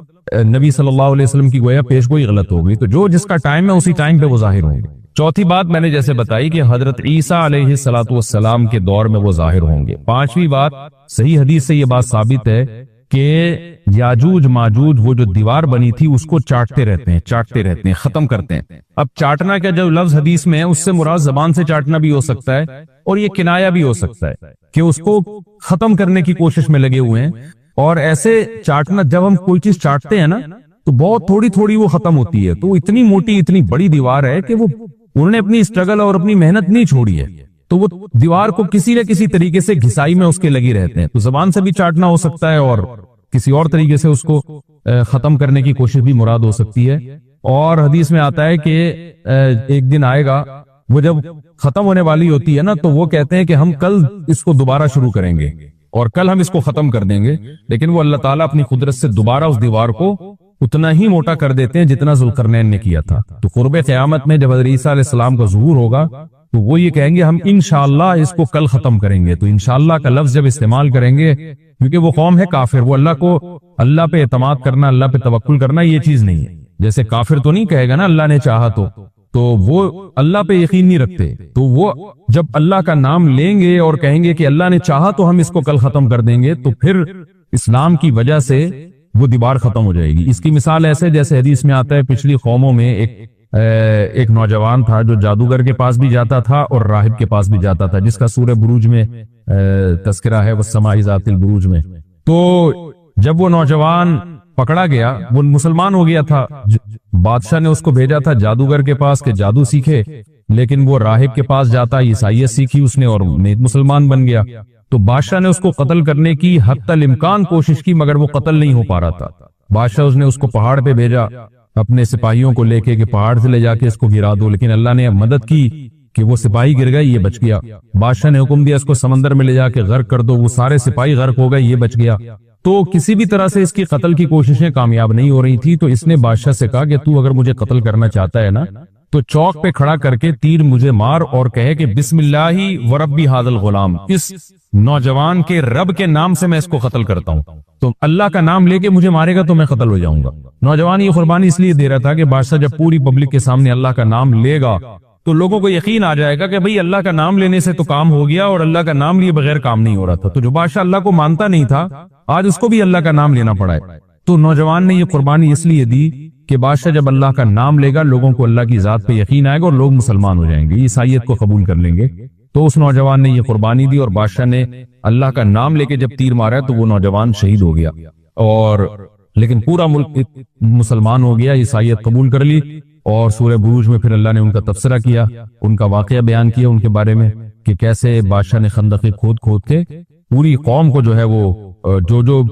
نبی صلی اللہ علیہ وسلم کی گویا پیش گوئی غلط ہو گئی. تو جو جس کا ٹائم ہے اسی ٹائم پہ وہ ظاہر ہوں گے. چوتھی بات میں نے جیسے بتائی کہ حضرت عیسیٰ علیہ السلام کے دور میں وہ ظاہر ہوں گے. پانچویں بات، صحیح حدیث سے یہ بات ثابت ہے کہ یاجوج ماجوج وہ جو دیوار بنی تھی اس کو چاٹتے رہتے ہیں، ختم کرتے ہیں. اب چاٹنا کیا جو لفظ حدیث میں ہے اس سے مراد زبان سے چاٹنا بھی ہو سکتا ہے اور یہ کنایا بھی ہو سکتا ہے کہ اس کو ختم کرنے کی کوشش میں لگے ہوئے ہیں. اور ایسے چاٹنا، جب ہم کوئی چیز چاٹتے ہیں نا تو بہت تھوڑی تھوڑی وہ ختم ہوتی ہے. تو اتنی موٹی اتنی بڑی دیوار ہے کہ وہ انہوں نے اپنی اسٹرگل اور اپنی محنت نہیں چھوڑی ہے، تو وہ دیوار کو کسی نہ کسی طریقے سے گھسائی میں اس کے لگی رہتے ہیں. تو زبان سے بھی چاٹنا ہو سکتا ہے اور کسی اور طریقے سے اس کو ختم کرنے کی کوشش بھی مراد ہو سکتی ہے. اور حدیث میں آتا ہے کہ ایک دن آئے گا وہ جب ختم ہونے والی ہوتی ہے نا تو وہ کہتے ہیں کہ ہم کل اس کو دوبارہ شروع کریں گے اور کل ہم اس کو ختم کر دیں گے. لیکن وہ اللہ تعالیٰ اپنی قدرت سے دوبارہ اس دیوار کو اتنا ہی موٹا کر دیتے ہیں جتنا ذوالقرنین نے کیا تھا. تو قرب قیامت میں جب حضرت عیسیٰ علیہ السلام کا ظہور ہوگا تو وہ یہ کہیں گے ہم انشاءاللہ اس کو کل ختم کریں گے. تو انشاءاللہ کا لفظ جب استعمال کریں گے، کیونکہ وہ قوم ہے کافر، وہ اللہ پہ اعتماد کرنا، اللہ پہ توکل کرنا یہ چیز نہیں ہے. جیسے کافر تو نہیں کہے گا نا اللہ نے چاہا تو وہ اللہ پہ یقین نہیں رکھتے. تو وہ جب اللہ کا نام لیں گے اور کہیں گے کہ اللہ نے چاہا تو ہم اس کو کل ختم کر دیں گے، تو پھر اسلام کی وجہ سے وہ دیوار ختم ہو جائے گی. اس کی مثال ایسے جیسے حدیث میں آتا ہے پچھلی قوموں میں ایک نوجوان تھا جو جادوگر کے پاس بھی جاتا تھا اور راہب کے پاس بھی جاتا تھا، جس کا سورہ بروج میں تذکرہ ہے، والسماء ذات البروج میں. تو جب وہ نوجوان پکڑا گیا، وہ مسلمان ہو گیا تھا، بادشاہ نے اس کو بھیجا تھا جادوگر کے پاس کہ جادو سیکھے، لیکن وہ راہب کے پاس جاتا، عیسائیت سیکھی اس نے اور مسلمان بن گیا. تو بادشاہ نے اس کو قتل کرنے کی حتی الامکان کوشش کی، مگر وہ قتل نہیں ہو پا رہا تھا. بادشاہ نے اس کو پہاڑ پہ بھیجا اپنے سپاہیوں کو لے کے کہ پہاڑ سے لے جا کے اس کو گرا دو، لیکن اللہ نے مدد کی کہ وہ سپاہی گر گئے، یہ بچ گیا. بادشاہ نے حکم دیا اس کو سمندر میں لے جا کے غرق کر دو، وہ سارے سپاہی غرق ہو گئے، یہ بچ گیا. تو کسی بھی طرح سے اس کی قتل کی کوششیں کامیاب نہیں ہو رہی تھی، تو اس نے بادشاہ سے کہا کہ تو اگر مجھے قتل کرنا چاہتا ہے نا تو چوک پہ کھڑا کر کے تیر مجھے مار اور کہے کہ بسم اللہ وربی ھذا الغلام، اس نوجوان کے رب کے نام سے میں اس کو قتل کرتا ہوں، تو اللہ کا نام لے کے مجھے مارے گا تو میں قتل ہو جاؤں گا۔ نوجوان یہ قربانی اس لیے دے رہا تھا کہ بادشاہ جب پوری پبلک کے سامنے اللہ کا نام لے گا تو لوگوں کو یقین آ جائے گا کہ بھئی اللہ کا نام لینے سے تو کام ہو گیا، اور اللہ کا نام لیے بغیر کام نہیں ہو رہا تھا۔ تو جو بادشاہ اللہ کو مانتا نہیں تھا آج اس کو بھی اللہ کا نام لینا پڑا ہے۔ تو نوجوان نے یہ قربانی اس لیے دی کہ بادشاہ جب اللہ کا نام لے گا لوگوں کو اللہ کی ذات پہ یقین آئے گا اور لوگ مسلمان ہو جائیں گے، عیسائیت کو قبول کر لیں گے۔ تو اس نوجوان نے یہ قربانی دی اور بادشاہ نے اللہ کا نام لے کے جب تیر مارا تو وہ نوجوان شہید ہو گیا، اور لیکن پورا ملک مسلمان ہو گیا، عیسائیت قبول کر لی۔ اور سورہ بروج میں پھر اللہ نے ان کا تبصرہ کیا، ان کا واقعہ بیان کیا ان کے بارے میں کہ کیسے بادشاہ نے خندقیں کھود کھود کے پوری قوم کو جو ہے وہ جو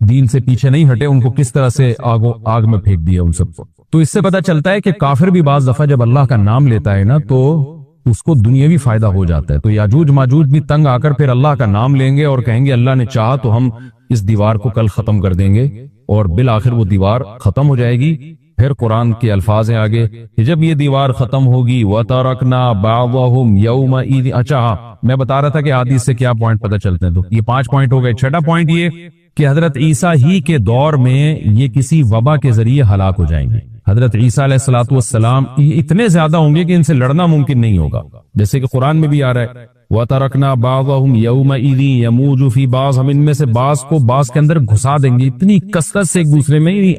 دین سے پیچھے نہیں ہٹے ان کو کس طرح سے آگ میں پھینک دیا ان سب کو۔ تو اس سے پتہ چلتا ہے کہ کافر بھی بعض دفعہ جب اللہ کا نام لیتا ہے نا تو اس کو دنیاوی فائدہ ہو جاتا ہے۔ تو یاجوج ماجوج بھی تنگ آ کر پھر اللہ کا نام لیں گے اور کہیں گے اللہ نے چاہا تو ہم اس دیوار کو کل ختم کر دیں گے، اور بالآخر وہ دیوار ختم ہو جائے گی۔ پھر قرآن کے الفاظ ہیں آگے کہ جب یہ دیوار ختم ہوگی وَتَرَكْنَا بَعْضَهُمْ يَوْمَئِذٍ۔ اچھا میں بتا رہا تھا کہ حدیث سے کیا پوائنٹ پتہ چلتے ہیں، تو یہ 5 پوائنٹ ہو گئے۔ چھٹا پوائنٹ یہ کہ حضرت عیسیٰ ہی کے دور میں یہ کسی وبا کے ذریعے ہلاک ہو جائیں گے۔ حضرت عیسیٰ علیہ الصلوۃ والسلام اتنے زیادہ ہوں گے کہ ان سے لڑنا ممکن نہیں ہوگا، جیسے کہ قرآن میں بھی آ رہا ہے وَتَرَكْنَا بَعْضَهُمْ يَوْمَئِذٍ يَمُوجُ فِي بَعْضٍ، ہم ان میں سے بعض کو بعض کے اندر گھسا دیں گے، اتنی کثرت سے ایک دوسرے میں،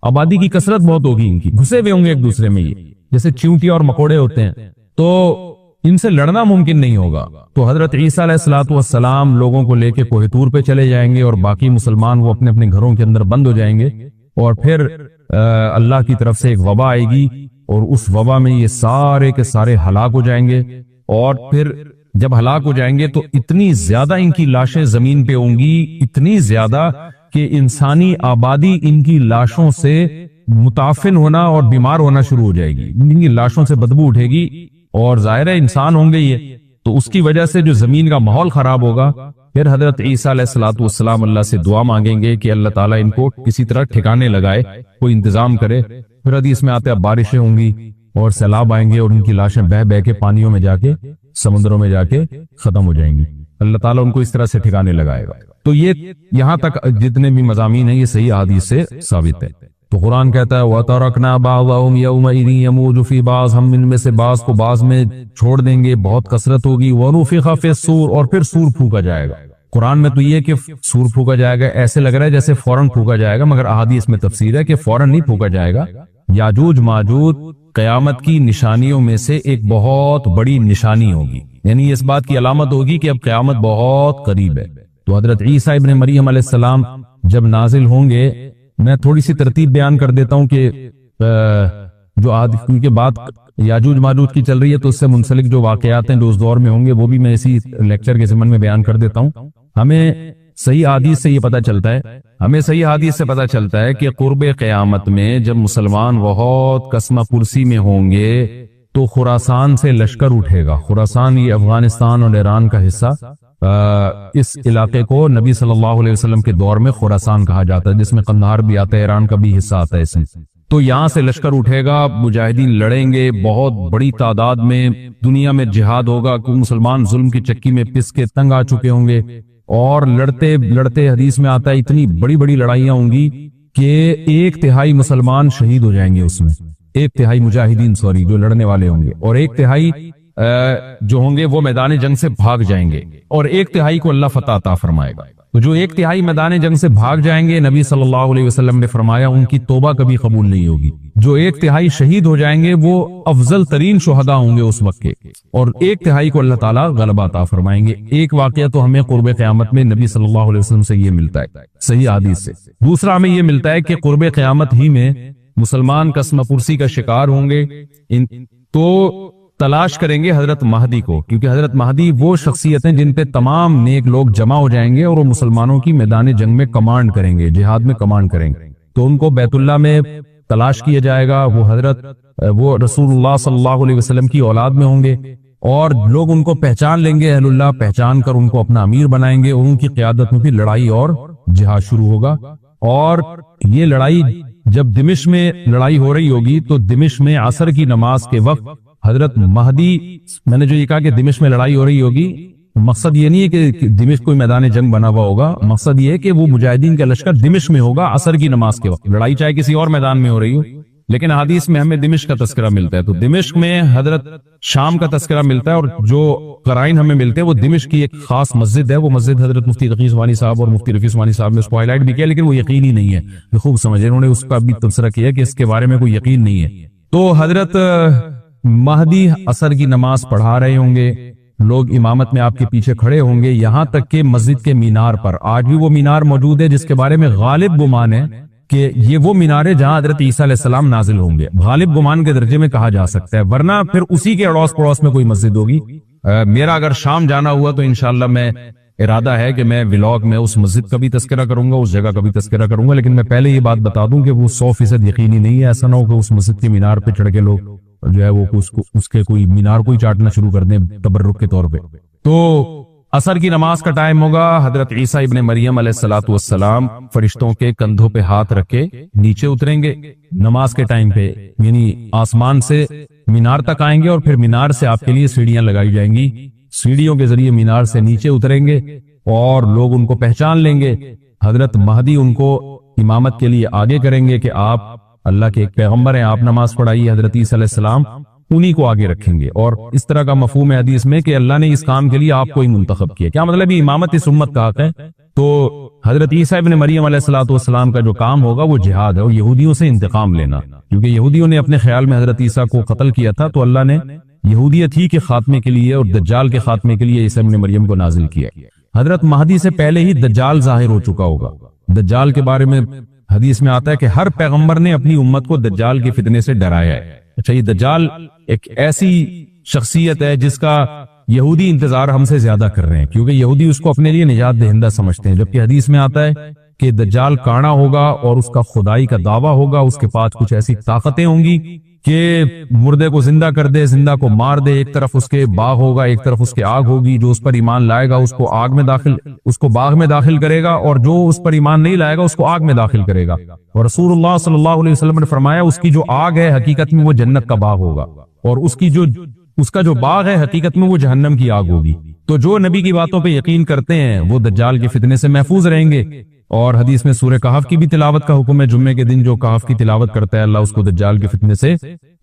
آبادی کی کثرت بہت ہوگی، ان کی گھسے ہوئے ہوں گے ایک دوسرے میں، یہ جیسے چیونٹی اور مکوڑے ہوتے ہیں، تو ان سے لڑنا ممکن نہیں ہوگا۔ تو حضرت عیسیٰ علیہ الصلوۃ والسلام لوگوں کو لے کے کوہ طور پہ چلے جائیں گے، اور باقی مسلمان وہ اپنے اپنے گھروں کے اندر بند ہو جائیں گے، اور پھر اللہ کی طرف سے ایک وبا آئے گی، اور اس وبا میں یہ سارے کے سارے ہلاک ہو جائیں گے، اور پھر جب ہلاک ہو جائیں گے تو اتنی زیادہ ان کی لاشیں زمین پہ ہوں گی، اتنی زیادہ کہ انسانی آبادی ان کی لاشوں سے متعفن ہونا اور بیمار ہونا شروع ہو جائے گی، ان کی لاشوں سے بدبو اٹھے گی، اور ظاہر ہے انسان ہوں گے یہ، تو اس کی وجہ سے جو زمین کا ماحول خراب ہوگا۔ پھر حضرت عیسیٰ علیہ الصلوۃ والسلام اللہ سے دعا مانگیں گے کہ اللہ تعالیٰ ان کو کسی طرح ٹھکانے لگائے، کوئی انتظام کرے۔ پھر حدیث میں آتے ہیں بارشیں ہوں گی اور سیلاب آئیں گے، اور ان کی لاشیں بہہ بہہ کے پانیوں میں جا کے، سمندروں میں جا کے ختم ہو جائیں گی، اللہ تعالیٰ ان کو اس طرح سے ٹھکانے لگائے گا۔ تو یہ یہاں تک جتنے بھی مضامین ہیں یہ صحیح حدیث سے ثابت ہے۔ تو قرآن کہتا ہے وَتَرَكْنَا بَعْضَهُمْ يَوْمَئِذٍ يَمُوجُ فِي بَعْضٍ، ہم ان میں سے بعض کو بعض میں چھوڑ دیں گے، بہت کثرت ہوگی۔ وَنُفِخَ فِي الصُّورِ، اور پھر سور پھونکا جائے گا۔ قرآن میں تو یہ کہ سور پھونکا جائے گا ایسے لگ رہا ہے جیسے فوراً پھونکا جائے گا، مگر احادیث میں تفسیر ہے کہ فوراً نہیں پھونکا جائے گا۔ یاجوج ماجوج قیامت کی نشانیوں میں سے ایک بہت بڑی نشانی ہوگی، یعنی اس بات کی علامت ہوگی کہ اب قیامت بہت قریب ہے۔ تو حضرت عیسیٰ ابن مریم علیہ السلام جب نازل ہوں گے، میں تھوڑی سی ترتیب بیان کر دیتا ہوں کہ جو کیونکہ بات یاجوج ماجوج کی چل رہی ہے تو اس سے منسلک جو واقعات ہیں جو اس دور میں ہوں گے وہ بھی میں اسی لیکچر کے ضمن میں بیان کر دیتا ہوں۔ ہمیں صحیح حدیث سے یہ پتہ چلتا ہے کہ قرب قیامت میں جب مسلمان بہت کسمہ پرسی میں ہوں گے تو خراسان سے لشکر اٹھے گا۔ خراسان یہ افغانستان اور ایران کا حصہ، اس علاقے کو نبی صلی اللہ علیہ وسلم کے دور میں خراسان کہا جاتا ہے، جس میں قندھار بھی آتا ہے، ایران کا بھی حصہ آتا ہے اس میں۔ تو یہاں سے لشکر اٹھے گا، مجاہدین لڑیں گے بہت بڑی تعداد میں، دنیا میں جہاد ہوگا، کیونکہ مسلمان ظلم کی چکی میں پس کے تنگ آ چکے ہوں گے، اور لڑتے لڑتے حدیث میں آتا ہے اتنی بڑی بڑی لڑائیاں ہوں گی کہ 1/3 مسلمان شہید ہو جائیں گے اس میں، 1/3 مجاہدین جو لڑنے والے ہوں گے، اور 1/3 جو ہوں گے وہ میدان جنگ سے بھاگ جائیں گے، اور 1/3 کو اللہ فتح عطا فرمائے گا۔ تو جو 1/3 میدان جنگ سے بھاگ جائیں گے، نبی صلی اللہ علیہ وسلم نے فرمایا ان کی توبہ کبھی قبول نہیں ہوگی۔ جو 1/3 شہید ہو جائیں گے وہ افضل ترین شہداء ہوں گے اس وقت کے، اور 1/3 کو اللہ تعالیٰ غلبہ عطا فرمائیں گے۔ ایک واقعہ تو ہمیں قرب قیامت میں نبی صلی اللہ علیہ وسلم سے یہ ملتا ہے صحیح حدیث سے۔ دوسرا ہمیں یہ ملتا ہے کہ قرب قیامت ہی میں مسلمان قسم پرسی کا شکار ہوں گے، تو تلاش کریں گے حضرت مہدی کو، کیونکہ حضرت مہدی وہ شخصیت ہیں جن پہ تمام نیک لوگ جمع ہو جائیں گے اور وہ مسلمانوں کی میدان جنگ میں کمانڈ کریں گے، جہاد میں کمانڈ کریں گے۔ تو ان کو بیت اللہ میں تلاش کیا جائے گا، وہ رسول اللہ صلی اللہ علیہ وسلم کی اولاد میں ہوں گے، اور لوگ ان کو پہچان لیں گے، اہل اللہ پہچان کر ان کو اپنا امیر بنائیں گے، اور ان کی قیادت میں بھی لڑائی اور جہاد شروع ہوگا. اور یہ لڑائی جب دمشق میں لڑائی ہو رہی ہوگی تو دمشق میں عصر کی نماز کے وقت حضرت مہدی، میں نے جو یہ کہا کہ دمشق میں لڑائی ہو رہی ہوگی، مقصد یہ نہیں ہے کہ دمشق کوئی میدان جنگ بنا ہوا ہوگا، مقصد یہ ہے کہ وہ مجاہدین کا لشکر دمشق میں ہوگا عصر کی نماز کے وقت. لڑائی چاہے کسی اور میدان میں ہو رہی ہو، لیکن حدیث میں ہمیں دمشق کا تذکرہ ملتا ہے. تو دمشق میں حضرت شام کا تذکرہ ملتا ہے، اور جو قرائن ہمیں ملتے ہیں وہ دمشق کی ایک خاص مسجد ہے. وہ مسجد حضرت مفتی تقی عثمانی صاحب اور مفتی رفیع عثمانی صاحب نے اس کو ہائی لائٹ بھی کیا، لیکن وہ یقینی نہیں ہے. یہ خوب سمجھے، انہوں نے اس کا بھی تبصرہ کیا کہ اس کے بارے میں کوئی یقین نہیں ہے. تو حضرت مہدی عصر کی نماز پڑھا رہے ہوں گے، لوگ امامت میں آپ کے پیچھے کھڑے ہوں گے، یہاں تک کہ مسجد کے مینار پر، آج بھی وہ مینار موجود ہے جس کے بارے میں غالب گمان ہے کہ یہ وہ مینار ہے جہاں حضرت عیسیٰ علیہ السلام نازل ہوں گے. غالب گمان کے درجے میں کہا جا سکتا ہے، ورنہ پھر اسی کے اڑوس پڑوس میں کوئی مسجد ہوگی. میرا اگر شام جانا ہوا تو انشاءاللہ میں ارادہ ہے کہ میں ولاگ میں اس مسجد کا بھی تذکرہ کروں گا، اس جگہ کا بھی تذکرہ کروں گا. لیکن میں پہلے یہ بات بتا دوں کہ وہ 100% یقینی نہیں ہے. ایسا نہ ہو کہ اس مسجد کے مینار پہ چڑھ کے لوگ جو ہے وہ اس کے کوئی مینار کو ہی چاٹنا شروع کر دیں تبرک کے طور پہ. تو عصر کی نماز کا ٹائم ہوگا. حضرت عیسیٰ ابن مریم علیہ الصلوۃ والسلام فرشتوں کے کندھوں پہ ہاتھ رکھ کے نیچے اتریں گے نماز کے ٹائم پہ، یعنی آسمان سے مینار تک آئیں گے، اور پھر مینار سے آپ کے لیے سیڑھیاں لگائی جائیں گی. سیڑھیوں کے ذریعے مینار سے نیچے اتریں گے اور لوگ ان کو پہچان لیں گے. حضرت مہدی ان کو امامت کے لیے آگے کریں گے کہ آپ اللہ کے ایک پیغمبر ہیں، آپ نماز پڑھائیے. حضرت عیسیٰ علیہ السلام انہی کو آگے رکھیں گے. اور اس طرح کا مفہوم ہے حدیث میں کہ اللہ نے اس کام کے لیے آپ کو ہی منتخب کیا. کیا مطلب یہ امامت اس امت کا حق ہے؟ تو حضرت عیسیٰ ابن مریم علیہ الصلوۃ والسلام کا جو کام ہوگا وہ جہاد ہے، اور یہودیوں سے انتقام لینا، کیونکہ یہودیوں نے اپنے خیال میں حضرت عیسیٰ کو قتل کیا تھا. تو اللہ نے یہودیت ہی کے خاتمے کے لیے اور دجال کے خاتمے کے لیے عیسیٰ ابن مریم کو نازل کیا. حضرت مہدی سے پہلے ہی دجال ظاہر ہو چکا ہوگا. دجال کے بارے میں حدیث میں آتا ہے کہ ہر پیغمبر نے اپنی امت کو دجال کے فتنے سے ڈرایا ہے. اچھا، یہ دجال ایک ایسی شخصیت ہے جس کا یہودی انتظار ہم سے زیادہ کر رہے ہیں، کیونکہ یہودی اس کو اپنے لیے نجات دہندہ سمجھتے ہیں، جبکہ حدیث میں آتا ہے کہ دجال کانا ہوگا اور اس کا خدائی کا دعویٰ ہوگا. اس کے پاس کچھ ایسی طاقتیں ہوں گی کہ مردے کو زندہ کر دے، زندہ کو مار دے. ایک طرف اس کے باغ ہوگا، ایک طرف اس کے آگ ہوگی. جو اس پر ایمان لائے گا اس کو باغ میں داخل کرے گا، اور جو اس پر ایمان نہیں لائے گا اس کو آگ میں داخل کرے گا. اور رسول اللہ صلی اللہ علیہ وسلم نے فرمایا اس کی جو آگ ہے حقیقت میں وہ جنت کا باغ ہوگا، اور اس کا جو باغ ہے حقیقت میں وہ جہنم کی آگ ہوگی. تو جو نبی کی باتوں پہ یقین کرتے ہیں وہ دجال کے فتنے سے محفوظ رہیں گے. اور حدیث میں سورہ کہف کی بھی تلاوت کا حکم ہے. جمعے کے دن جو کہف کی تلاوت کرتا ہے اللہ اس کو دجال کے فتنے سے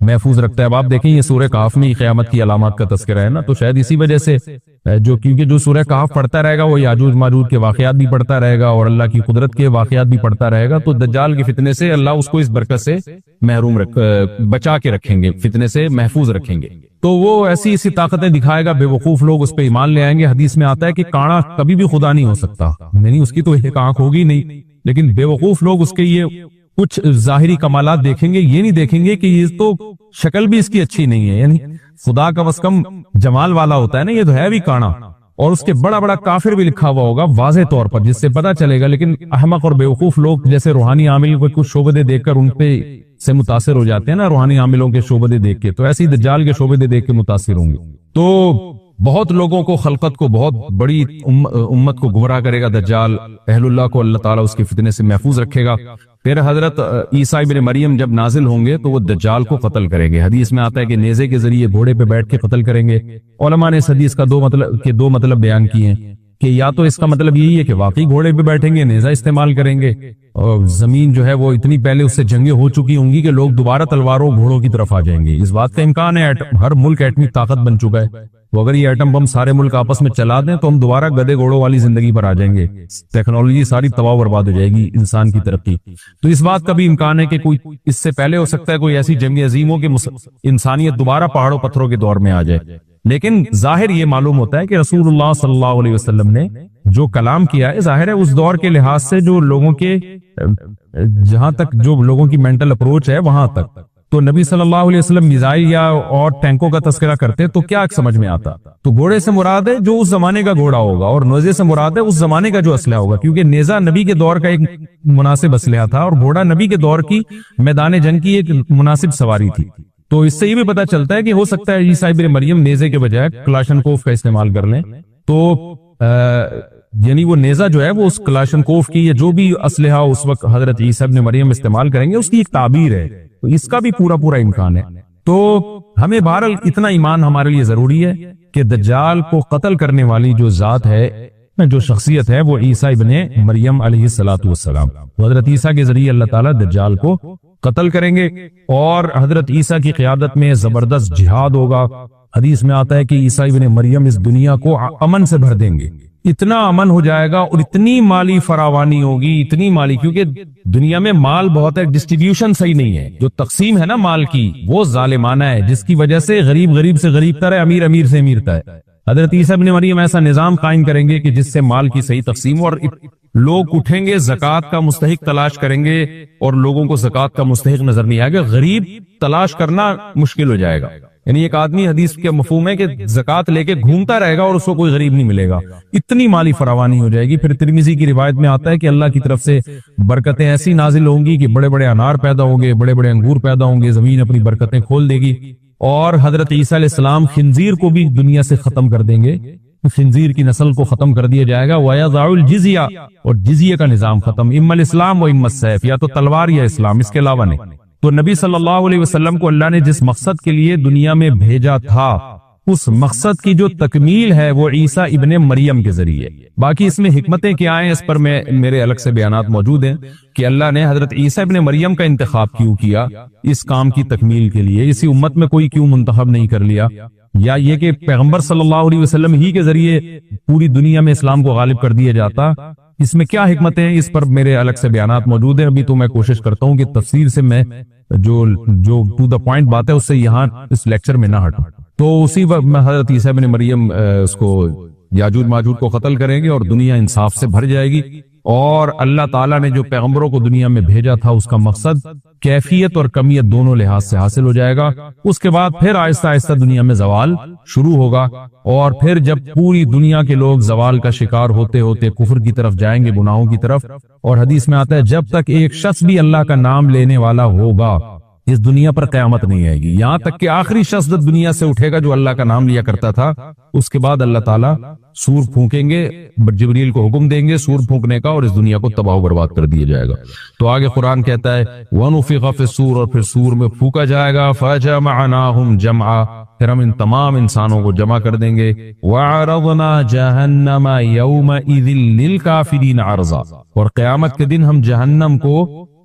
محفوظ رکھتا ہے. اب آپ دیکھیں یہ سورہ کہف میں قیامت کی علامات کا تذکرہ ہے نا، تو شاید اسی وجہ سے کیونکہ جو سورہ کہف پڑھتا رہے گا وہ یاجوج ماجوج کے واقعات بھی پڑھتا رہے گا اور اللہ کی قدرت کے واقعات بھی پڑھتا رہے گا. تو دجال کے فتنے سے اللہ اس کو اس برکت سے بچا کے رکھیں گے، فتنے سے محفوظ رکھیں گے. تو وہ ایسی طاقتیں دکھائے گا، بے وقوف لوگ اس پہ ایمان لے آئیں گے. حدیث میں آتا ہے کہ کانا کبھی بھی خدا نہیں ہو سکتا، یعنی اس کی تو ایک آنکھ ہوگی نہیں، لیکن بے وقوف لوگ اس کے یہ کچھ ظاہری کمالات دیکھیں گے. یہ نہیں دیکھیں گے کہ یہ تو شکل بھی اس کی اچھی نہیں ہے، یعنی خدا کا بس کم جمال والا ہوتا ہے نا، یہ تو ہے بھی کانا. اور اس کے بڑا بڑا کافر بھی لکھا ہوا ہوگا واضح طور پر، جس سے پتا چلے گا. لیکن احمق اور بیوقوف لوگ جیسے روحانی عامل کو کچھ شعبدے دیکھ کر ان پہ سے متاثر ہو جاتے ہیں نا، روحانی عاملوں کے شعبدے دیکھ کے، تو ایسے ہی دجال کے شعبدے دیکھ کے متاثر ہوں گے. تو بہت لوگوں کو، خلقت کو، بہت بڑی امت کو گمراہ کرے گا دجال. اہل اللہ کو اللہ تعالیٰ اس کے فتنے سے محفوظ رکھے گا. پھر حضرت عیسیٰ ابن مریم جب نازل ہوں گے تو وہ دجال کو قتل کریں گے. حدیث میں آتا ہے کہ نیزے کے ذریعے گھوڑے پہ بیٹھ کے قتل کریں گے. علماء نے اس حدیث کا دو مطلب بیان کیے ہیں کہ یا تو اس کا مطلب یہی ہے کہ واقعی گھوڑے پہ بیٹھیں گے، نیزہ استعمال کریں گے، اور زمین جو ہے وہ اتنی پہلے اس سے جنگیں ہو چکی ہوں گی کہ لوگ دوبارہ تلواروں گھوڑوں کی طرف آ جائیں گے. اس بات کا امکان ہے، ہر ملک ایٹمی طاقت بن چکا ہے. تو اگر یہ ایٹم بم سارے ملک آپس میں چلا دیں تو ہم دوبارہ گدے گھوڑوں والی زندگی پر آ جائیں گے. ٹیکنالوجی ساری تباہ برباد ہو جائے گی، انسان کی ترقی. تو اس بات کا بھی امکان ہے کہ کوئی اس سے پہلے ہو سکتا ہے کوئی ایسی جنگ عظیم ہو کہ انسانیت دوبارہ پہاڑوں پتھروں کے دور میں آ جائے. لیکن ظاہر یہ معلوم ہوتا ہے کہ رسول اللہ صلی اللہ علیہ وسلم نے جو کلام کیا ہے، ظاہر ہے اس دور کے لحاظ سے جو لوگوں کے جہاں تک جو لوگوں کی مینٹل اپروچ ہے وہاں تک، تو نبی صلی اللہ علیہ وسلم میزائل یا اور ٹینکوں کا تذکرہ کرتے تو کیا سمجھ میں آتا؟ تو گھوڑے سے مراد ہے جو اس زمانے کا گھوڑا ہوگا، اور نیزے سے مراد ہے اس زمانے کا جو اسلحہ ہوگا، کیونکہ نیزہ نبی کے دور کا ایک مناسب اسلحہ تھا اور گھوڑا نبی کے دور کی میدان جنگ کی ایک مناسب سواری تھی. تو اس سے یہ بھی پتا چلتا ہے کہ ہو سکتا ہے عیسیٰ ابن مریم نیزے کے بجائے کلاشنکوف کا استعمال کر لیں. تو یعنی وہ نیزہ جو ہے وہ اس کلاشنکوف کی یا جو بھی اسلحہ اس وقت حضرت عیسیٰ ابن مریم استعمال کریں گے اس کی ایک تعبیر ہے، تو اس کا بھی پورا امکان ہے۔ تو ہمیں بہرحال اتنا ایمان ہمارے لیے ضروری ہے کہ دجال کو قتل کرنے والی جو ذات ہے، جو شخصیت ہے، وہ عیسیٰ ابن مریم علیہ السلام، حضرت عیسیٰ کے ذریعے اللہ تعالیٰ دجال کو قتل کریں گے، اور حضرت عیسیٰ کی قیادت میں زبردست جہاد ہوگا۔ حدیث میں آتا ہے کہ عیسیٰ ابن مریم اس دنیا کو امن سے بھر دیں گے، اتنا امن ہو جائے گا اور اتنی مالی فراوانی ہوگی، اتنی مالی، کیونکہ دنیا میں مال بہت ہے، ڈسٹریبیوشن صحیح نہیں ہے، جو تقسیم ہے نا مال کی وہ ظالمانہ ہے، جس کی وجہ سے غریب سے غریب تر ہے، امیر سے امیر تر ہے۔ حضرت عیسیٰ ابن مریم ایسا نظام قائم کریں گے کہ جس سے مال کی صحیح تقسیم ہو، اور لوگ اٹھیں گے زکوٰۃ کا مستحق تلاش کریں گے اور لوگوں کو زکوٰۃ کا مستحق نظر نہیں آئے گا، غریب تلاش کرنا مشکل ہو جائے گا۔ یعنی ایک آدمی، حدیث کے مفہوم ہے کہ زکوٰۃ لے کے گھومتا رہے گا اور اس کو کوئی غریب نہیں ملے گا، اتنی مالی فراوانی ہو جائے گی۔ پھر ترمذی کی روایت میں آتا ہے کہ اللہ کی طرف سے برکتیں ایسی نازل ہوں گی کہ بڑے بڑے انار پیدا ہوں گے، بڑے بڑے انگور پیدا ہوں گے، زمین اپنی برکتیں کھول دے گی، اور حضرت عیسیٰ علیہ السلام خنزیر کو بھی دنیا سے ختم کر دیں گے، خنزیر کی نسل کو ختم کر دیا جائے گا، وَيَضَعُ الْجِزْيَةَ، اور جزیہ کا نظام ختم، اما الاسلام و اما السیف، یا تو تلوار یا اسلام، اس کے علاوہ نہیں۔ تو نبی صلی اللہ علیہ وسلم کو اللہ نے جس مقصد کے لیے دنیا میں بھیجا تھا، اس مقصد کی جو تکمیل ہے وہ عیسیٰ ابن مریم کے ذریعے۔ باقی اس میں حکمتیں کیا ہیں، اس پر میرے الگ سے بیانات موجود ہیں کہ اللہ نے حضرت عیسیٰ ابن مریم کا انتخاب کیوں کیا اس کام کی تکمیل کے لیے، اسی امت میں کوئی کیوں منتخب نہیں کر لیا، یا یہ کہ پیغمبر صلی اللہ علیہ وسلم ہی کے ذریعے پوری دنیا میں اسلام کو غالب کر دیا جاتا، اس میں کیا حکمتیں ہیں، اس پر میرے الگ سے بیانات موجود ہیں۔ ابھی تو میں کوشش کرتا ہوں کہ تفسیر سے میں جو ٹو دا پوائنٹ بات ہے اس سے یہاں اس لیکچر میں نہ ہٹوں۔ تو اسی وقت میں حضرت عیسیٰ ابن مریم اس کو یاجوج ماجوج کو قتل کریں گے اور دنیا انصاف سے بھر جائے گی، اور اللہ تعالیٰ نے جو پیغمبروں کو دنیا میں بھیجا تھا اس کا مقصد کیفیت اور کمیت دونوں لحاظ سے حاصل ہو جائے گا۔ اس کے بعد پھر آہستہ آہستہ دنیا میں زوال شروع ہوگا، اور پھر جب پوری دنیا کے لوگ زوال کا شکار ہوتے ہوتے کفر کی طرف جائیں گے، گناہوں کی طرف، اور حدیث میں آتا ہے جب تک ایک شخص بھی اللہ کا نام لینے والا ہوگا اس دنیا پر قیامت نہیں آئے گی، یہاں تک کہ آخری شخص دنیا سے اٹھے گا جو اللہ کا نام لیا کرتا تھا، اس کے بعد اللہ تعالیٰ سور پھونکیں گے، جبریل کو حکم دیں گے سور پھونکنے کا، اور اس دنیا کو تباہ و برباد کر دیا جائے گا۔ تو آگے قرآن کہتا ہے وَنُفِخَ فِي الصُّورِ، اور پھر سور میں پھونکا جائے گا، فَجَمَعْنَاهُمْ جَمْعًا، پھر ہم ان تمام انسانوں کو جمع کر دیں گے، وَعَرَضْنَا جَهَنَّمَ يَوْمَئِذٍ لِلْكَافِرِينَ عَرْضًا، اور قیامت کے دن ہم جہنم کو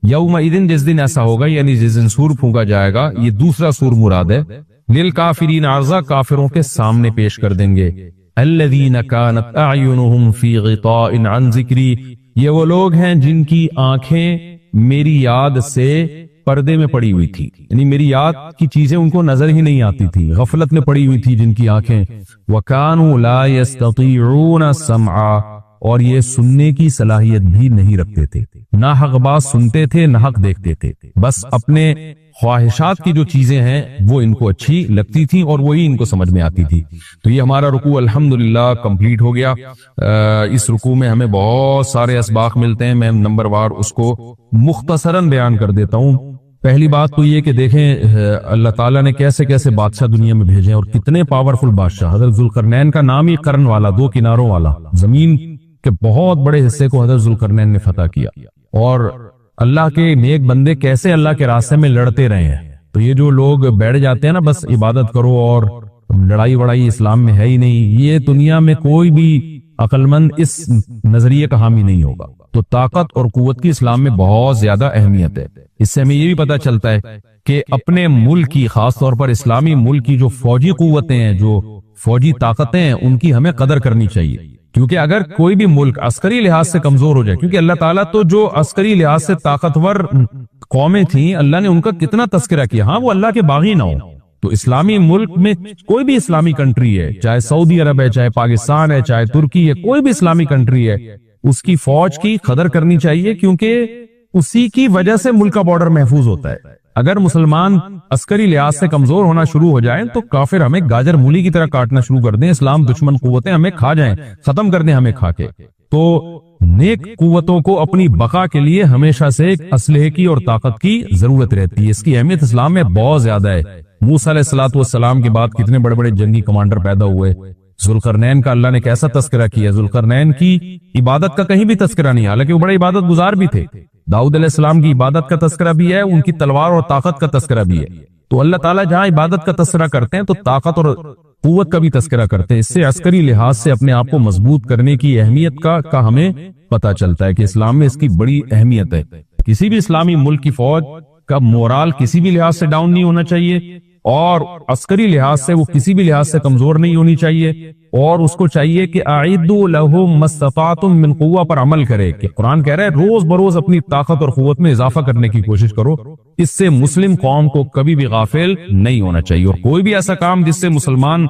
یومئذ، جس دن ایسا ہوگا یعنی جس دن سور پھونکا جائے گا، یہ دوسرا سور مراد ہے، للکافرین عرضا، کافروں کے سامنے پیش کر دیں گے، الذین کانت اعینہم فی غطاء عن ذکری، یہ وہ لوگ ہیں جن کی آنکھیں میری یاد سے پردے میں پڑی ہوئی تھی، یعنی میری یاد کی چیزیں ان کو نظر ہی نہیں آتی تھی، غفلت میں پڑی ہوئی تھی جن کی آنکھیں، وَكَانُوا لَا يَسْتَطِيعُونَ سَمْعًا، اور یہ سننے کی صلاحیت بھی نہیں رکھتے تھے، نہ حق بات سنتے تھے نہ حق دیکھتے تھے، بس اپنے خواہشات کی جو چیزیں ہیں وہ ان کو اچھی لگتی تھیں اور وہی ان کو سمجھ میں آتی تھی۔ تو یہ ہمارا رکوع الحمدللہ کمپلیٹ ہو گیا۔ اس رکوع میں ہمیں بہت سارے اسباق ملتے ہیں، میں نمبر وار اس کو مختصراً بیان کر دیتا ہوں۔ پہلی بات تو یہ کہ دیکھیں اللہ تعالیٰ نے کیسے کیسے بادشاہ دنیا میں بھیجے اور کتنے پاورفل بادشاہ۔ حضرت ذوالقرنین کا نام ہی قرن والا، دو کناروں والا، زمین کے بہت بڑے حصے کو حضرت ذوالقرنین نے فتح کیا، اور اللہ کے نیک بندے کیسے اللہ کے راستے میں لڑتے رہے ہیں۔ تو یہ جو لوگ بیٹھ جاتے ہیں نا بس عبادت کرو اور لڑائی وڑائی اسلام میں ہے ہی نہیں، یہ دنیا میں کوئی بھی عقل مند اس نظریے کا حامی نہیں ہوگا۔ تو طاقت اور قوت کی اسلام میں بہت زیادہ اہمیت ہے۔ اس سے ہمیں یہ بھی پتہ چلتا ہے کہ اپنے ملک کی، خاص طور پر اسلامی ملک کی جو فوجی قوتیں ہیں، جو فوجی طاقتیں ہیں، ان کی ہمیں قدر کرنی چاہیے، کیونکہ اگر کوئی بھی ملک عسکری لحاظ سے کمزور ہو جائے، کیونکہ اللہ تعالیٰ تو جو عسکری لحاظ سے طاقتور قومیں تھیں اللہ نے ان کا کتنا تذکرہ کیا، ہاں وہ اللہ کے باغی نہ ہو۔ تو اسلامی ملک میں کوئی بھی اسلامی کنٹری ہے، چاہے سعودی عرب ہے، چاہے پاکستان ہے، چاہے ترکی ہے، کوئی بھی اسلامی کنٹری ہے، اس کی فوج کی قدر کرنی چاہیے، کیونکہ اسی کی وجہ سے ملک کا بارڈر محفوظ ہوتا ہے۔ اگر مسلمان عسکری لحاظ سے کمزور ہونا شروع ہو جائیں تو کافر ہمیں گاجر مولی کی طرح کاٹنا شروع کر دیں، اسلام دشمن قوتیں ہمیں کھا جائیں، ختم کر دیں ہمیں کھا کے۔ تو نیک قوتوں کو اپنی بقا کے لیے ہمیشہ سے ایک اسلحے کی اور طاقت کی ضرورت رہتی ہے، اس کی اہمیت اسلام میں بہت زیادہ ہے۔ موسیٰ علیہ الصلوۃ والسلام کے بعد کتنے بڑے بڑے جنگی کمانڈر پیدا ہوئے، ذوالقرنین کا اللہ نے کیسا تذکرہ کیا. ذوالقرنین کی عبادت کا کہیں بھی تذکرہ نہیں, حالانکہ وہ بڑے عبادت گزار بھی تھے. داؤد علیہ السلام کی عبادت کا تذکرہ بھی ہے, ان کی تلوار اور طاقت کا تذکرہ بھی ہے. تو اللہ تعالیٰ جہاں عبادت کا تذکرہ کرتے ہیں تو طاقت اور قوت کا بھی تذکرہ کرتے ہیں. اس سے عسکری لحاظ سے اپنے آپ کو مضبوط کرنے کی اہمیت کا ہمیں پتہ چلتا ہے کہ اسلام میں اس کی بڑی اہمیت ہے. کسی بھی اسلامی ملک کی فوج کا مورال کسی بھی لحاظ سے ڈاؤن نہیں ہونا چاہیے, اور عسکری لحاظ سے وہ کسی بھی لحاظ سے کمزور نہیں ہونی چاہیے, اور اس کو چاہیے کہ اعدوا لهم ما استطعتم من قوہ پر عمل کرے. کہ قرآن کہہ رہا ہے روز بروز اپنی طاقت اور قوت میں اضافہ کرنے کی کوشش کرو. اس سے مسلم قوم کو کبھی بھی غافل نہیں ہونا چاہیے, اور کوئی بھی ایسا کام جس سے مسلمان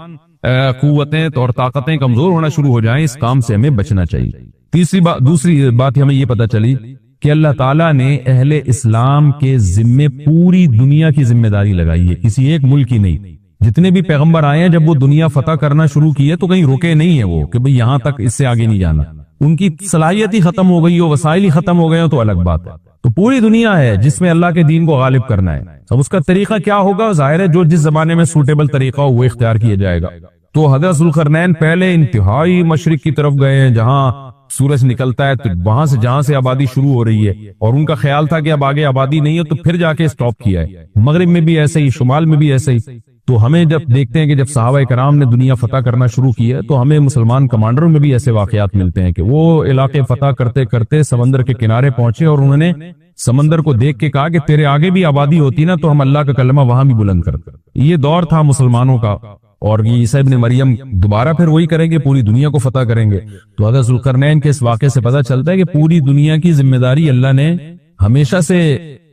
قوتیں اور طاقتیں کمزور ہونا شروع ہو جائیں, اس کام سے ہمیں بچنا چاہیے. دوسری بات ہمیں یہ پتہ چلی کہ اللہ تعالیٰ نے اہل اسلام کے ذمے پوری دنیا کی ذمہ داری لگائی ہے, کسی ایک ملک کی نہیں. جتنے بھی پیغمبر آئے ہیں جب وہ دنیا فتح کرنا شروع کی ہے تو کہیں رکے نہیں ہیں وہ کہ بھئی یہاں تک, اس سے آگے نہیں جانا. ان کی صلاحیت ہی ختم ہو گئی ہو, وسائل ہی ختم ہو گئے ہو تو الگ بات ہے. تو پوری دنیا ہے جس میں اللہ کے دین کو غالب کرنا ہے. اب اس کا طریقہ کیا ہوگا, ظاہر ہے جو جس زمانے میں سوٹیبل طریقہ ہو وہ اختیار کیا جائے گا. تو حضرت ذوالقرنین پہلے انتہائی مشرق کی طرف گئے ہیں جہاں سورج نکلتا ہے, تو وہاں سے جہاں سے آبادی شروع ہو رہی ہے, اور ان کا خیال تھا کہ اب آگے آبادی نہیں ہے تو پھر جا کے سٹاپ کیا ہے. مغرب میں بھی ایسے ہی, شمال میں بھی ایسے ہی. تو ہمیں جب دیکھتے ہیں کہ جب صحابہ کرام نے دنیا فتح کرنا شروع کی ہے تو ہمیں مسلمان کمانڈروں میں بھی ایسے واقعات ملتے ہیں کہ وہ علاقے فتح کرتے کرتے سمندر کے کنارے پہنچے اور انہوں نے سمندر کو دیکھ کے کہا کہ تیرے آگے بھی آبادی ہوتی نا تو ہم اللہ کا کلمہ وہاں بھی بلند کرتے. یہ دور تھا مسلمانوں کا, اور یہ عیسیٰ ابن مریم دوبارہ پھر وہی کریں گے, پوری دنیا کو فتح کریں گے. تو حضرت ذوالقرنین کے اس واقعے سے پتہ چلتا ہے کہ پوری دنیا کی ذمہ داری اللہ نے ہمیشہ سے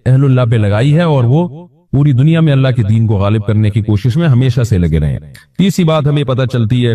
اہل اللہ پہ لگائی ہے, اور وہ پوری دنیا میں اللہ کے دین کو غالب کرنے کی کوشش میں ہمیشہ سے لگے رہے ہیں. تیسری بات ہمیں پتہ چلتی ہے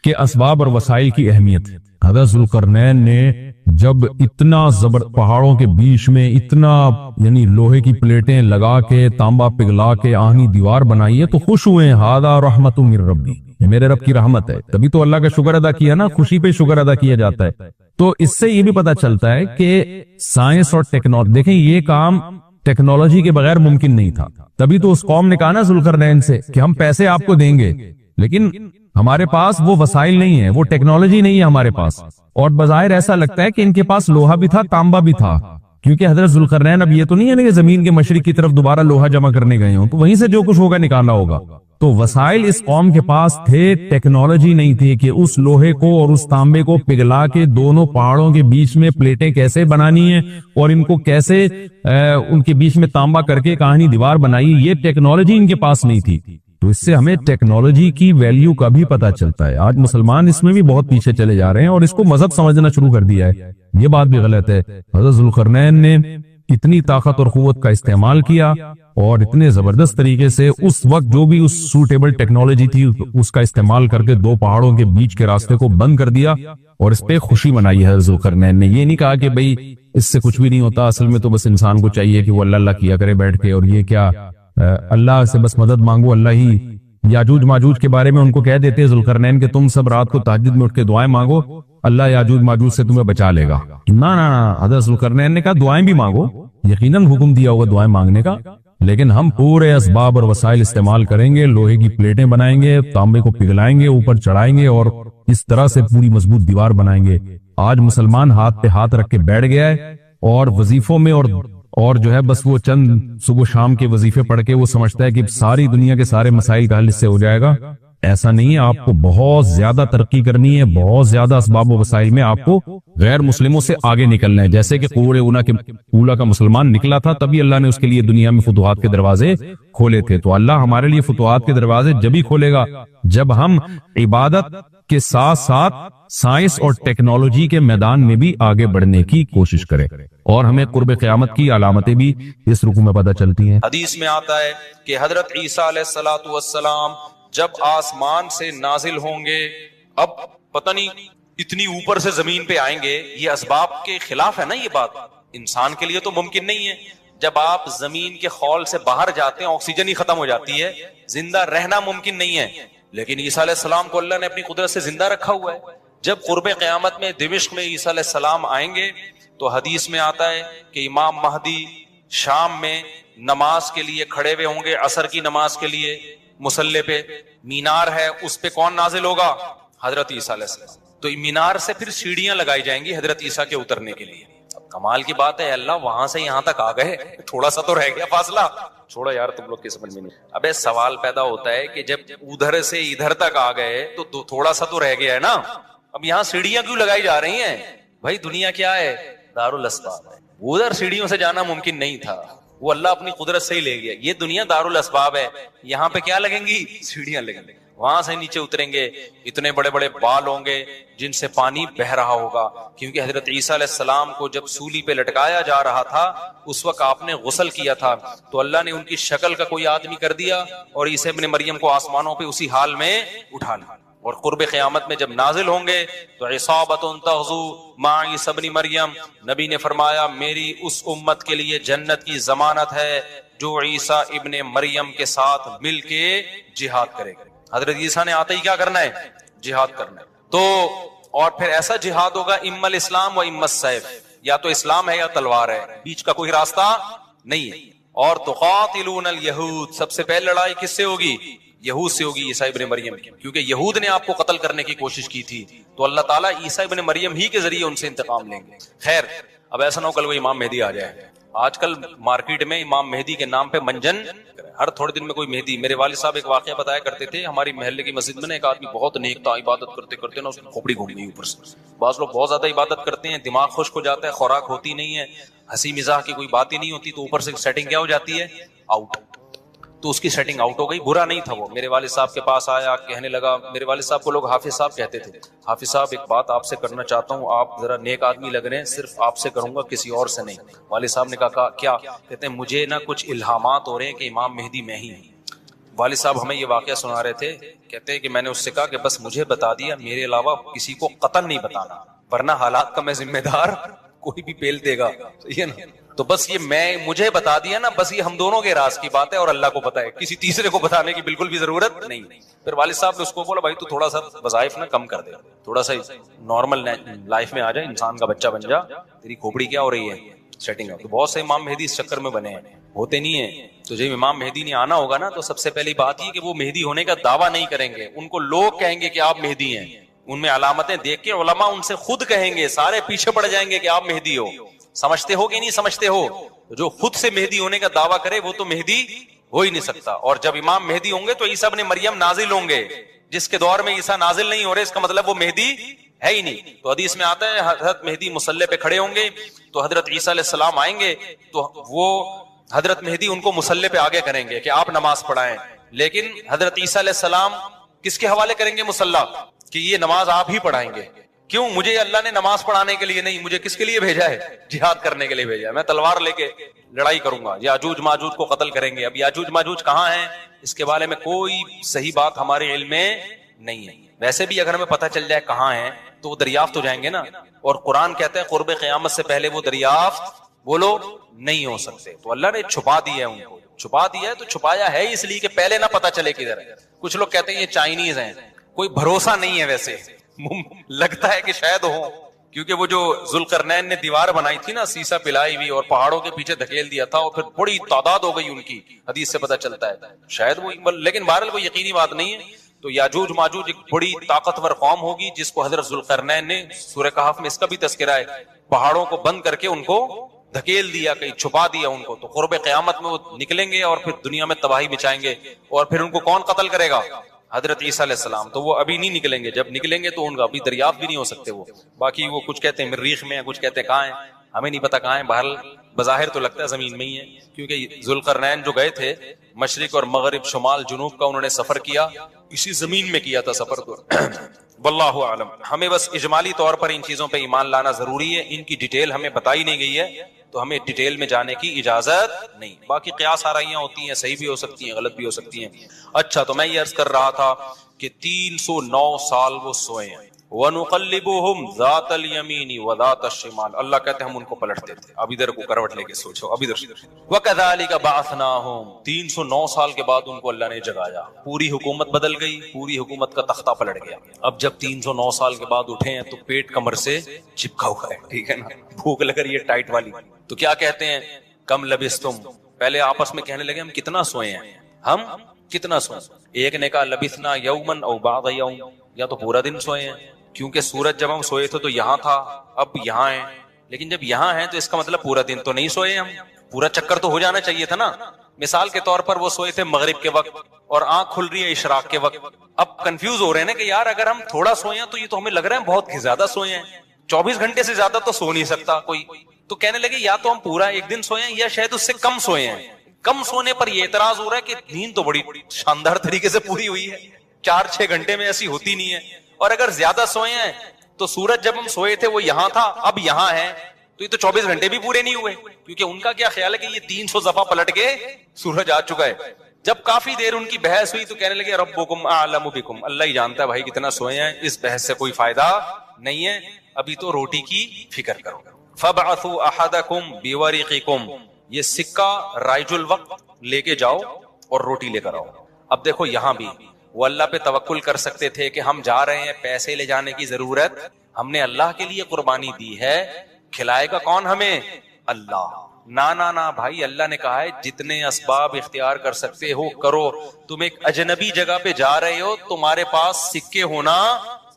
کہ اسباب اور وسائل کی اہمیت. حضرت ذوالقرنین نے جب اتنا پہاڑوں کے بیچ میں اتنا یعنی لوہے کی پلیٹیں لگا کے تانبا پگھلا کے آہنی دیوار بنائی ہے تو خوش ہوئے ہیں, ھذا رحمت من ربی, یہ میرے رب کی رحمت ہے. تبھی تو اللہ کا شکر ادا کیا نا, خوشی پہ شکر ادا کیا جاتا ہے. تو اس سے یہ بھی پتہ چلتا ہے کہ سائنس اور ٹیکنالوجی, دیکھیں یہ کام ٹیکنالوجی کے بغیر ممکن نہیں تھا. تبھی تو اس قوم نے کہا نا ذوالقرنین سے کہ ہم پیسے آپ کو دیں گے, لیکن ہمارے پاس وہ وسائل نہیں ہے, وہ ٹیکنالوجی نہیں ہے ہمارے پاس. اور بظاہر ایسا لگتا ہے کہ ان کے پاس لوہا بھی تھا, تانبا بھی تھا, کیونکہ حضرت ذوالقرنین اب یہ تو نہیں ہے نا کہ زمین کے مشرق کی طرف دوبارہ لوہا جمع کرنے گئے ہوں, تو وہیں سے جو کچھ ہوگا نکالنا ہوگا. تو وسائل اس قوم کے پاس تھے, ٹیکنالوجی نہیں تھی کہ اس لوہے کو اور اس تانبے کو پگھلا کے دونوں پہاڑوں کے بیچ میں پلیٹیں کیسے بنانی ہیں اور ان کو کیسے ان کے بیچ میں تانبا کر کے کہانی دیوار بنائی, یہ ٹیکنالوجی ان کے پاس نہیں تھی. تو اس سے ہمیں ٹیکنالوجی کی ویلیو کا بھی پتہ چلتا ہے. آج مسلمان اس میں بھی بہت پیچھے چلے جا رہے ہیں اور اس کو مذہب سمجھنا شروع کر دیا ہے, یہ بات بھی غلط ہے. حضرت ذوالقرنین نے اتنی طاقت اور قوت کا استعمال کیا اور اتنے زبردست طریقے سے اس وقت جو بھی اس سوٹیبل ٹیکنالوجی تھی اس کا استعمال کر کے دو پہاڑوں کے بیچ کے راستے کو بند کر دیا, اور اس پہ خوشی منائی ہے ذوالقرنین نے. یہ نہیں کہا کہ بھئی اس سے کچھ بھی نہیں ہوتا, اصل میں تو بس انسان کو چاہیے کہ وہ اللہ اللہ کیا کرے بیٹھ کے, اور یہ کیا اللہ سے بس مدد مانگو, اللہ ہی. یاجوج ماجوج کے بارے میں ان کو کہہ دیتے ذوالقرنین کہ تم سب رات کو تہجد میں اٹھ کے دعائیں مانگو, اللہ یاجوج ماجوج سے تمہیں بچا لے گا. نہ حضرت ذوالقرنین نے کہا دعائیں بھی مانگو, یقیناً حکم دیا ہوگا دعائیں مانگنے کا, لیکن ہم پورے اسباب اور وسائل استعمال کریں گے, لوہے کی پلیٹیں بنائیں گے, تانبے کو پگھلائیں گے, اوپر چڑھائیں گے اور اس طرح سے پوری مضبوط دیوار بنائیں گے. آج مسلمان ہاتھ پہ ہاتھ رکھ کے بیٹھ گیا ہے اور وظیفوں میں اور جو ہے بس وہ چند صبح شام کے وظیفے پڑھ کے وہ سمجھتا ہے کہ ساری دنیا کے سارے مسائل کا حل اس سے ہو جائے گا. ایسا نہیں ہے, آپ کو بہت زیادہ ترقی کرنی ہے, بہت زیادہ اسباب و وسائل میں آپ کو غیر مسلموں سے آگے نکلنا ہے. جیسے کہ قور اولا کا مسلمان نکلا تھا, تبھی اللہ نے اس کے لیے دنیا میں فتوحات کے دروازے کھولے تھے. تو اللہ ہمارے لیے فتوحات کے دروازے جب ہی کھولے گا جب ہم عبادت کے ساتھ ساتھ سائنس اور ٹیکنالوجی کے میدان میں بھی آگے بڑھنے کی کوشش کریں. اور ہمیں قرب قیامت کی علامتیں بھی اس رکوع میں پتہ چلتی ہیں. حدیث میں آتا ہے کہ حضرت عیسیٰ علیہ السلام جب آسمان سے نازل ہوں گے, اب پتہ نہیں اتنی اوپر سے زمین پہ آئیں گے, یہ اسباب کے خلاف ہے نا, یہ بات انسان کے لیے تو ممکن نہیں ہے. جب آپ زمین کے خول سے باہر جاتے ہیں آکسیجن ہی ختم ہو جاتی ہے, زندہ رہنا ممکن نہیں ہے. لیکن عیسیٰ علیہ السلام کو اللہ نے اپنی قدرت سے زندہ رکھا ہوا ہے. جب قرب قیامت میں دمشق میں عیسیٰ علیہ السلام آئیں گے تو حدیث میں آتا ہے کہ امام مہدی شام میں نماز کے لیے کھڑے ہوئے ہوں گے, عصر کی نماز کے لیے. مصلی پہ مینار ہے, اس پہ کون نازل ہوگا؟ حضرت عیسیٰ علیہ السلام. تو مینار سے پھر سیڑھیاں لگائی جائیں گی حضرت عیسیٰ کے اترنے کے لیے. اب کمال کی بات ہے اللہ وہاں سے یہاں تک آ گئے, تھوڑا سا تو رہ گیا فاصلہ. چھوڑا یار تم لوگ کی سمجھ میں نہیں. ابے سوال پیدا ہوتا ہے کہ جب ادھر سے ادھر تک آ گئے تو تھوڑا سا تو رہ گیا ہے نا. اب یہاں سیڑھیاں کیوں لگائی جا رہی ہیں؟ بھائی دنیا کیا ہے؟ دارالاسباب ہے. ادھر سیڑھیوں سے جانا ممکن نہیں تھا, وہ اللہ اپنی قدرت سے ہی لے گیا. یہ دنیا دارالاسباب ہے, یہاں پہ کیا لگیں گی؟ سیڑھیاں لگیں گی. وہاں سے نیچے اتریں گے, اتنے بڑے بڑے بال ہوں گے جن سے پانی بہ رہا ہوگا, کیونکہ حضرت عیسیٰ علیہ السلام کو جب سولی پہ لٹکایا جا رہا تھا اس وقت آپ نے غسل کیا تھا, تو اللہ نے ان کی شکل کا کوئی آدمی کر دیا اور عیسیٰ ابن مریم کو آسمانوں پہ اسی حال میں اٹھا لیا. اور قرب قیامت میں جب نازل ہوں گے تو عصابۃ تغزو مع عیسیٰ ابن مریم, نبی نے فرمایا میری اس امت کے لیے جنت کی ضمانت ہے جو عیسیٰ ابن مریم کے ساتھ مل کے جہاد کرے گا. حضرت عیسیٰ نے آتے ہی کیا کرنا ہے؟ جہاد کرنا ہے. تو اور پھر ایسا جہاد ہوگا اما الاسلام و اما السیف, یا تو اسلام ہے یا تلوار ہے, بیچ کا کوئی راستہ نہیں ہے. اور تقاتلون الیہود, سب سے پہلے لڑائی کس سے ہوگی؟ یہود سے ہوگی, عیسیٰ ابن مریم کی, کیونکہ یہود نے آپ کو قتل کرنے کی کوشش کی تھی, تو اللہ تعالیٰ عیسیٰ ابن مریم ہی کے ذریعے ان سے انتقام لیں گے. خیر اب ایسا نہ ہو کل وہ امام مہدی آ جائے. آج کل مارکیٹ میں امام مہدی کے نام پہ منجن, ہر تھوڑے دن میں کوئی مہدی. میرے والد صاحب ایک واقعہ بتایا کرتے تھے, ہماری محلے کی مسجد میں نا ایک آدمی بہت نیک تھا, عبادت کرتے کرتے نا اس کی کھوپڑی گھوم گئی اوپر سے. بعض لوگ بہت زیادہ عبادت کرتے ہیں, دماغ خشک ہو جاتا ہے, خوراک ہوتی نہیں ہے, ہنسی مزاح کی کوئی بات ہی نہیں ہوتی, تو اوپر سے سیٹنگ کیا ہو جاتی ہے؟ آؤٹ. تو اس کی سیٹنگ آؤٹ ہو گئی. برا نہیں تھا وہ, میرے والد صاحب کے پاس آیا, کہنے لگا, میرے والد صاحب کو لوگ حافظ صاحب کہتے تھے, حافظ صاحب ایک بات آپ سے کرنا چاہتا ہوں, آپ ذرا نیک آدمی لگ رہے ہیں, صرف آپ سے کروں گا کسی اور سے نہیں. والد صاحب نے کہا کیا؟ کہتے ہیں مجھے نا کچھ الہامات ہو رہے ہیں کہ امام مہدی میں ہی ہوں. والد صاحب ہمیں یہ واقعہ سنا رہے تھے, کہتے ہیں کہ میں نے اس سے کہا کہ بس مجھے بتا دیا, میرے علاوہ کسی کو قطعاً نہیں بتانا, ورنہ حالات کا میں ذمہ دار, کوئی بھی پیل دے گا, صحیح ہے نا. تو بس یہ میں مجھے بتا دیا نا, بس یہ ہم دونوں کے راز کی بات ہے اور اللہ کو پتا ہے, کسی تیسرے کو بتانے کی بالکل بھی ضرورت نہیں. پھر والد صاحب نے اس کو بولا بھائی تو تھوڑا سا وظائف نہ کم کر دے, تھوڑا سا نارمل لائف میں آ جائے, انسان کا بچہ بن جا, تیری کھوپڑی کیا ہو رہی ہے سیٹنگ ہے. تو بہت سے امام مہدی اس چکر میں بنے ہیں, ہوتے نہیں ہیں. تو جب امام مہدی نے آنا ہوگا نا, تو سب سے پہلی بات یہ کہ وہ مہدی ہونے کا دعویٰ نہیں کریں گے, ان کو لوگ کہیں گے کہ آپ مہدی ہیں. ان میں علامتیں دیکھ کے علماء ان سے خود کہیں گے, سارے پیچھے پڑ جائیں گے کہ آپ مہدی ہو. سمجھتے ہو کہ نہیں سمجھتے ہو؟ جو خود سے مہدی ہونے کا دعویٰ کرے وہ تو مہدی ہو ہی نہیں سکتا. اور جب امام مہدی ہوں گے تو عیسیٰ ابن مریم نازل ہوں گے. جس کے دور میں عیسیٰ نازل نہیں ہو رہے, اس کا مطلب وہ مہدی ہے ہی نہیں. تو حدیث میں آتا ہے حضرت مہدی مصلی پہ کھڑے ہوں گے, تو حضرت عیسیٰ علیہ السلام آئیں گے, تو وہ حضرت مہدی ان کو مصلی پہ آگے کریں گے کہ آپ نماز پڑھائیں. لیکن حضرت عیسیٰ علیہ السلام کس کے حوالے کریں گے مصلی, کہ یہ نماز آپ ہی پڑھائیں گے. کیوں؟ مجھے اللہ نے نماز پڑھانے کے لیے نہیں, مجھے کس کے لیے بھیجا ہے؟ جہاد کرنے کے لیے بھیجا ہے. میں تلوار لے کے لڑائی کروں گا, یاجوج ماجوج کو قتل کریں گے. اب یاجوج ماجوج کہاں ہیں اس کے بارے میں کوئی صحیح بات ہمارے علم میں نہیں ہے. ویسے بھی اگر ہمیں پتہ چل جائے کہاں ہیں تو وہ دریافت ہو جائیں گے نا. اور قرآن کہتا ہے قرب قیامت سے پہلے وہ دریافت بولو نہیں ہو سکتے. تو اللہ نے چھپا دیا ہے, ان کو چھپا دیا ہے. تو چھپایا ہے اس لیے کہ پہلے نہ پتہ چلے کدھر ہے. کچھ لوگ کہتے ہیں یہ چائنیز ہیں, کوئی بھروسہ نہیں ہے. ویسے لگتا ہے کہ شاید ہو, کیونکہ وہ جو ذوالقرنین نے دیوار بنائی تھی نا, سیسا پلائی ہوئی, اور پہاڑوں کے پیچھے دھکیل دیا تھا, اور پھر بڑی تعداد ہو گئی ان کی, حدیث سے پتہ چلتا ہے شاید وہ, لیکن بہرحال کوئی یقینی بات نہیں ہے. تو یاجوج ماجوج ایک بڑی طاقتور قوم ہوگی جس کو حضرت ذوالقرنین نے, سورہ کہف میں اس کا بھی تذکرہ ہے, پہاڑوں کو بند کر کے ان کو دھکیل دیا, کہیں چھپا دیا ان کو. تو قرب قیامت میں وہ نکلیں گے اور پھر دنیا میں تباہی مچائیں گے. اور پھر ان کو کون قتل کرے گا؟ حضرت عیسیٰ علیہ السلام. تو وہ ابھی نہیں نکلیں گے, جب نکلیں گے تو ان کا ابھی دریافت بھی نہیں ہو سکتے وہ. باقی وہ کچھ کہتے ہیں مریخ میں ہیں, کچھ کہتے ہیں کہاں ہیں, ہمیں نہیں پتا کہاں ہیں. بہرحال بظاہر تو لگتا ہے زمین میں ہی ہے, کیونکہ ذوالقرنین جو گئے تھے مشرق اور مغرب شمال جنوب کا انہوں نے سفر کیا, اسی زمین میں کیا تھا سفر. تو واللہ اعلم. ہمیں بس اجمالی طور پر ان چیزوں پہ ایمان لانا ضروری ہے. ان کی ڈیٹیل ہمیں بتائی نہیں گئی ہے, تو ہمیں ڈیٹیل میں جانے کی اجازت نہیں. باقی قیاس آرائیاں ہوتی ہیں, صحیح بھی ہو سکتی ہیں, غلط بھی ہو سکتی ہیں. اچھا, تو میں یہ عرض کر رہا تھا کہ 309 سال وہ سوئے ہیں. وَنُقَلِّبُهُمْ ذَاتَ الْيَمِينِ وَذَاتَ الشِّمَالِ, اللہ کہتے ہیں ہم ان کو پلٹتے تھے. اب ادھر کو کروٹ لے کے سوچو, اب ادھر. وَكَذَلِكَ بَعَثْنَاهُمْ, 309 سال کے بعد ان کو اللہ نے جگایا. پوری حکومت بدل گئی, پوری حکومت کا تختہ پلٹ گیا. اب جب 309 سال کے بعد اٹھے ہیں تو پیٹ کمر سے چپکا ہوا ہے, ٹھیک ہے نا, بھوک لگ رہی ہے ٹائٹ والی. تو کیا کہتے ہیں؟ کم لبثتم. پہلے آپس میں کہنے لگے ہم کتنا سوئے ہیں, ہم کتنا سوئے. ایک نے کہا لبثنا یومن او بعض یوم, یا تو پورا دن سوئے ہیں، کیونکہ سورج جب ہم سوئے تھے تو یہاں تھا، اب یہاں ہے، لیکن جب یہاں ہیں تو اس کا مطلب پورا دن تو نہیں سوئے ہم، پورا چکر تو ہو جانا چاہیے تھا نا. مثال کے طور پر وہ سوئے تھے مغرب کے وقت اور آنکھ کھل رہی ہے اشراق کے وقت. اب کنفیوز ہو رہے ہیں نا کہ یار اگر ہم تھوڑا سوئے ہیں تو یہ تو ہمیں لگ رہا ہے بہت زیادہ سوئے ہیں، 24 گھنٹے سے زیادہ تو سو نہیں سکتا کوئی. تو کہنے لگے یا تو ہم پورا ایک دن سوئے ہیں یا شاید اس سے کم سوئے ہیں. کم سونے پر یہ اعتراض ہو رہا ہے کہ نیند تو بڑی شاندار طریقے سے پوری ہوئی ہے، 4-6 گھنٹے میں ایسی ہوتی نہیں ہے. اور اگر زیادہ سوئے ہیں تو سورج جب ہم سوئے تھے وہ یہاں تھا، اب یہاں ہے، تو یہ تو 24 گھنٹے بھی پورے نہیں ہوئے، کیونکہ ان کا کیا خیال ہے کہ یہ 300 دفعہ پلٹ کے سورج آ چکا ہے. جب کافی دیر ان کی بحث ہوئی تو کہنے لگے ربکم اعلم بکم، اللہ ہی جانتا ہے بھائی کتنا سوئے ہیں، اس بحث سے کوئی فائدہ نہیں ہے، ابھی تو روٹی کی فکر کرو. فابعثوا احدکم بورقکم، یہ سکہ رائج الوقت لے کے جاؤ اور روٹی لے کر آؤ. اب دیکھو یہاں بھی وہ اللہ پہ توکل کر سکتے تھے کہ ہم جا رہے ہیں، پیسے لے جانے کی ضرورت، ہم نے اللہ کے لیے قربانی دی ہے، کھلائے گا کون ہمیں؟ اللہ. نا بھائی، اللہ نے کہا ہے جتنے اسباب اختیار کر سکتے ہو کرو. تم ایک اجنبی جگہ پہ جا رہے ہو، تمہارے پاس سکے ہونا،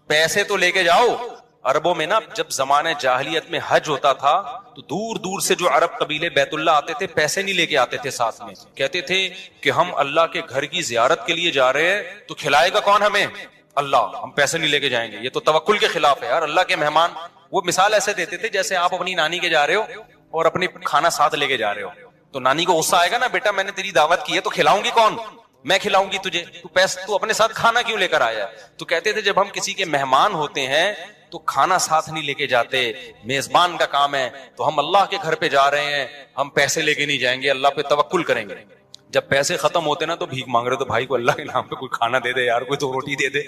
پیسے تو لے کے جاؤ. عربوں میں نا جب زمانے جاہلیت میں حج ہوتا تھا تو دور دور سے جو عرب قبیلے بیت اللہ آتے تھے پیسے نہیں لے کے آتے تھے ساتھ میں، کہتے تھے کہ ہم اللہ کے گھر کی زیارت کے لیے جا رہے ہیں تو کھلائے گا کون ہمیں؟ اللہ، ہم پیسے نہیں لے کے جائیں گے. یہ تو توکل کے خلاف ہے یار. اللہ کے مہمان وہ مثال ایسے دیتے تھے جیسے آپ اپنی نانی کے جا رہے ہو اور اپنی کھانا ساتھ لے کے جا رہے ہو، تو نانی کو غصہ آئے گا نا، بیٹا میں نے تیری دعوت کی ہے تو کھلاؤں گی کون؟ میں کھلاؤں گی تجھے، تو اپنے ساتھ کھانا کیوں لے کر آیا؟ تو کہتے تھے جب ہم کسی کے مہمان ہوتے ہیں تو کھانا ساتھ نہیں لے کے جاتے، میزبان کا کام ہے، تو ہم اللہ کے گھر پہ جا رہے ہیں، ہم پیسے لے کے نہیں جائیں گے، اللہ پہ توکل کریں گے. جب پیسے ختم ہوتے نا تو بھیک مانگ رہے تو بھائی کو اللہ کے نام پہ کوئی کھانا دے دے یار، کوئی تو روٹی دے دے.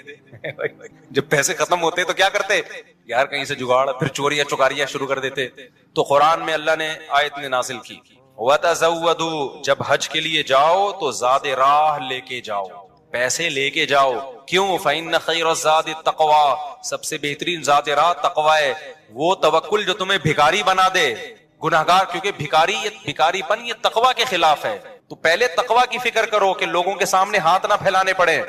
جب پیسے ختم ہوتے تو کیا کرتے یار؟ کہیں سے جگاڑ، پھر چوریاں چکاریاں شروع کر دیتے. تو قرآن میں اللہ نے آیت نے نازل کی وَتَزَوَّدُوا، جب حج کے لیے جاؤ تو زاد راہ لے کے جاؤ، پیسے لے کے جاؤ. کیوں؟ فَإِنَّ خَيْرَ الزَّادِ التَّقْوَىٰ، سب سے بہترین ذات راہ تقوی ہے. وہ توکل جو تمہیں بھکاری بنا دے، گناہگار، کیونکہ بھکاری پن یہ تقوی کے خلاف ہے. تو پہلے تقوی کی فکر کرو کہ لوگوں کے سامنے ہاتھ نہ پھیلانے پڑے.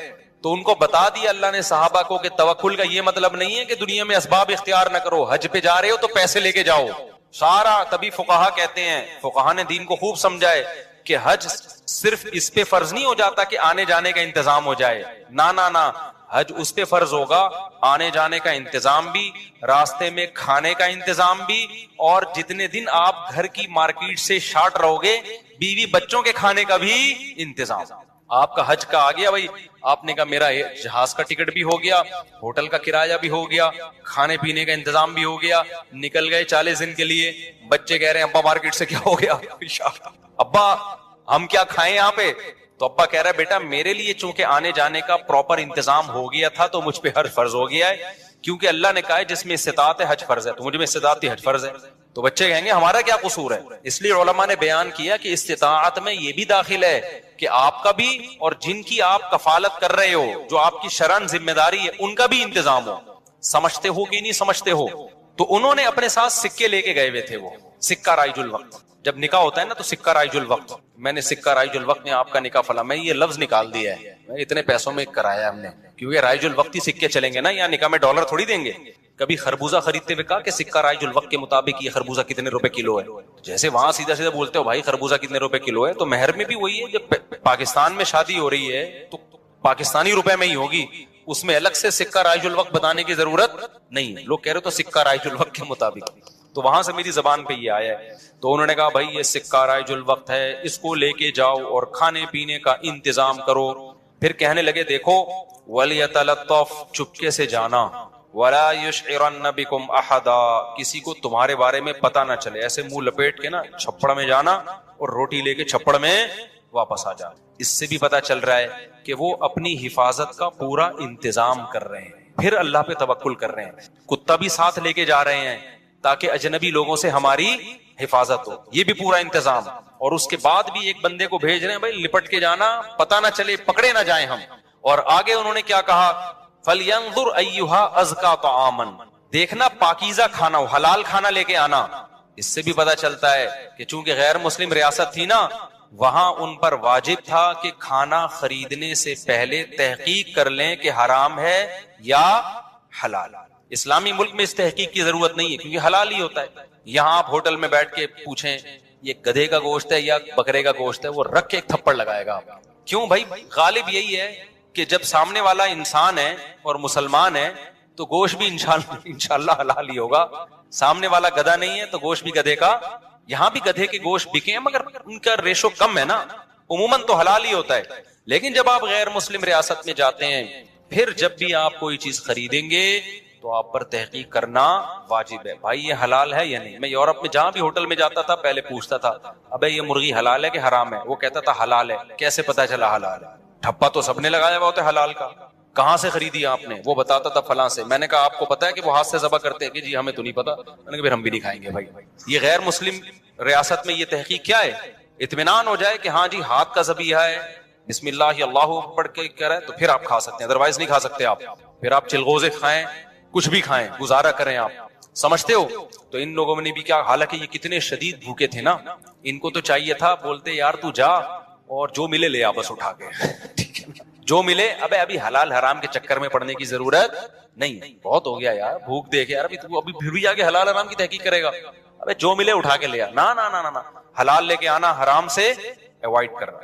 تو ان کو بتا دیا اللہ نے صحابہ کو کہ توکل کا یہ مطلب نہیں ہے کہ دنیا میں اسباب اختیار نہ کرو، حج پہ جا رہے ہو تو پیسے لے کے جاؤ سارا. تبھی فقہا کہتے ہیں، فقہا نے دین کو خوب سمجھائے کہ حج صرف اس پہ فرض نہیں ہو جاتا کہ آنے جانے کا انتظام ہو جائے، نہ حج اس پہ فرض ہوگا آنے جانے کا انتظام بھی، راستے میں کھانے کا انتظام بھی، اور جتنے دن آپ گھر کی مارکیٹ سے شارٹ رہو گے بیوی بچوں کے کھانے کا بھی انتظام. آپ کا حج کا آ گیا بھائی، آپ نے کہا میرا جہاز کا ٹکٹ بھی ہو گیا، ہوٹل کا کرایہ بھی ہو گیا، کھانے پینے کا انتظام بھی ہو گیا، نکل گئے 40 دن کے لیے. بچے کہہ رہے ہیں ابا مارکیٹ سے کیا ہو گیا؟ ابا ہم کیا کھائیں یہاں پہ؟ تو ابا کہہ رہا ہے بیٹا میرے لیے چونکہ آنے جانے کا پراپر انتظام ہو گیا تھا تو مجھ پہ حج فرض ہو گیا ہے، کیونکہ اللہ نے کہا ہے جس میں استطاعت ہے حج فرض ہے، تو مجھ میں استطاعت حج فرض ہے. تو بچے کہیں گے ہمارا کیا قصور ہے؟ اس لیے علماء نے بیان کیا کہ استطاعت میں یہ بھی داخل ہے کہ آپ کا بھی اور جن کی آپ کفالت کر رہے ہو، جو آپ کی شرعن ذمہ داری ہے، ان کا بھی انتظام ہو. سمجھتے ہو کہ نہیں سمجھتے ہو؟ تو انہوں نے اپنے ساتھ سکے لے کے گئے ہوئے تھے، وہ سکہ رائج الوقت. جب نکاح ہوتا ہے نا تو سکہ رائج الوقت، میں نے سکہ رائج الوقت میں آپ کا نکاح فلاں، میں یہ لفظ نکال دیا ہے، اتنے پیسوں میں کرایا ہم نے، کیونکہ رائج الوقت ہی سکے چلیں گے نا، یہاں نکاح میں ڈالر تھوڑی دیں گے. کبھی خربوزہ خریدتے ہوئے کہا کہ سکہ رائج الوقت کے مطابق یہ خربوزہ کتنے روپے کلو ہے، جیسے وہاں سیدھا سیدھا بولتے ہو بھائی خربوزہ کتنے روپے کلو ہے، تو مہر میں بھی وہی ہے. جب پاکستان میں شادی ہو رہی ہے تو پاکستانی روپے میں ہی ہوگی، اس میں الگ سے سکہ رائج الوقت بتانے کی ضرورت نہیں. لوگ کہہ رہے تو سکہ رائج الوقت کے مطابق، تو وہاں سے میری زبان پہ یہ آیا ہے. تو انہوں نے کہا بھائی یہ سکہ رائج الوقت ہے، اس کو لے کے جاؤ اور کھانے پینے کا انتظام کرو. پھر کہنے لگے دیکھو وَلْيَتَلَطَّفْ، چپکے سے جانا، وَلَا يُشْعِرَنَّ بِكُمْ أَحَدًا، کسی کو تمہارے بارے میں پتہ نہ چلے. ایسے منہ لپیٹ کے نا چھپڑ میں جانا اور روٹی لے کے چھپڑ میں واپس آ جا. اس سے بھی پتہ چل رہا ہے کہ وہ اپنی حفاظت کا پورا انتظام کر رہے ہیں، پھر اللہ پہ توکل کر رہے ہیں. کتا بھی ساتھ لے کے جا رہے ہیں تاکہ اجنبی لوگوں سے ہماری حفاظت ہو، یہ بھی پورا انتظام. اور اس کے بعد بھی ایک بندے کو بھیج رہے ہیں بھائی لپٹ کے جانا، پتہ نہ چلے، پکڑے نہ جائیں ہم. اور آگے انہوں نے کیا کہا؟ فَلْيَنظُرْ أَيُّهَا أَزْكَىٰ طَعَامًا، دیکھنا پاکیزہ کھانا ہو، حلال کھانا لے کے آنا. اس سے بھی پتہ چلتا ہے کہ چونکہ غیر مسلم ریاست تھی نا وہاں ان پر واجب تھا کہ کھانا خریدنے سے پہلے تحقیق کر لیں کہ حرام ہے یا حلال. اسلامی ملک میں اس تحقیق کی ضرورت نہیں ہے کیونکہ حلال ہی ہوتا ہے. یہاں آپ ہوٹل میں بیٹھ کے پوچھیں یہ گدھے کا گوشت ہے یا بکرے کا گوشت ہے, وہ رکھ کے ایک تھپڑ لگائے گا. کیوں بھائی؟ غالب یہی ہے کہ جب سامنے والا انسان ہے اور مسلمان ہے تو گوشت بھی انشاءاللہ حلال ہی ہوگا. سامنے والا گدھا نہیں ہے تو گوشت بھی گدھے کا. یہاں بھی گدھے کے گوشت بکے ہیں مگر ان کا ریشو کم ہے نا, عموماً تو حلال ہی ہوتا ہے. لیکن جب آپ غیر مسلم ریاست میں جاتے ہیں, پھر جب بھی آپ کوئی چیز خریدیں گے تو آپ پر تحقیق کرنا واجب ہے. بھائی یہ حلال ہے یا نہیں؟ میں یورپ میں جہاں بھی ہوٹل میں جاتا تھا پہلے پوچھتا تھا ابے یہ مرغی حلال ہے کہ حرام ہے؟ وہ کہتا تھا حلال ہے. کیسے پتا چلا حلال ہے؟ ٹھپا تو سب نے لگایا ہوا ہوتا ہے حلال کا. کہاں سے خریدی آپ نے؟ وہ بتاتا تھا فلاں سے. میں نے کہا آپ کو پتا ہے کہ وہ ہاتھ سے ذبح کرتے ہیں؟ کہ جی ہمیں تو نہیں پتا. میں نے کہا پھر ہم بھی نہیں کھائیں گے. بھائی یہ غیر مسلم ریاست میں یہ تحقیق کیا ہے؟ اطمینان ہو جائے کہ ہاں جی ہاتھ کا ذبیحہ ہے, بسم اللہ اللہ پڑھ کے کریں تو پھر آپ کھا سکتے ہیں, ادروائز نہیں کھا سکتے آپ. پھر آپ چلغوزے کھائیں, کچھ بھی کھائیں, گزارا کریں. آپ سمجھتے ہو؟ تو ان لوگوں نے بھی کیا, حالانکہ یہ کتنے شدید بھوکے تھے نا, ان کو تو چاہیے تھا, بولتے یار تو جا اور جو ملے لے آ بس اٹھا کے. ٹھیک ہے جو ملے. ابھی حلال حرام کے چکر میں پڑنے کی ضرورت نہیں, بہت ہو گیا یار بھوک دیکھے یار. ابھی پھر بھی آگے حلال حرام کی تحقیق کرے گا؟ ابے جو ملے اٹھا کے لے آ. نہ حلال لے کے آنا, حرام سے اوائڈ کرنا.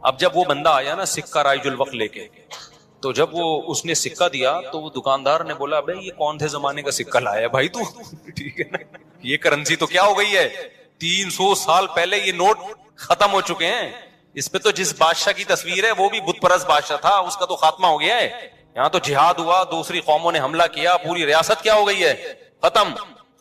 اب جب وہ بندہ آیا نا سکہ رائج الوقت لے کے, تو جب وہ اس نے سکہ دیا تو وہ دکاندار نے بولا بھائی یہ کون سے زمانے کا سکہ لایا ہے بھائی تو؟ ٹھیک ہے نا, یہ کرنسی تو کیا ہو گئی ہے, 300 سال پہلے یہ نوٹ ختم ہو چکے ہیں. اس پہ تو جس بادشاہ کی تصویر ہے وہ بھی بت پرست بادشاہ تھا, اس کا تو خاتمہ ہو گیا ہے. یہاں تو جہاد ہوا, دوسری قوموں نے حملہ کیا, پوری ریاست کیا ہو گئی ہے, ختم.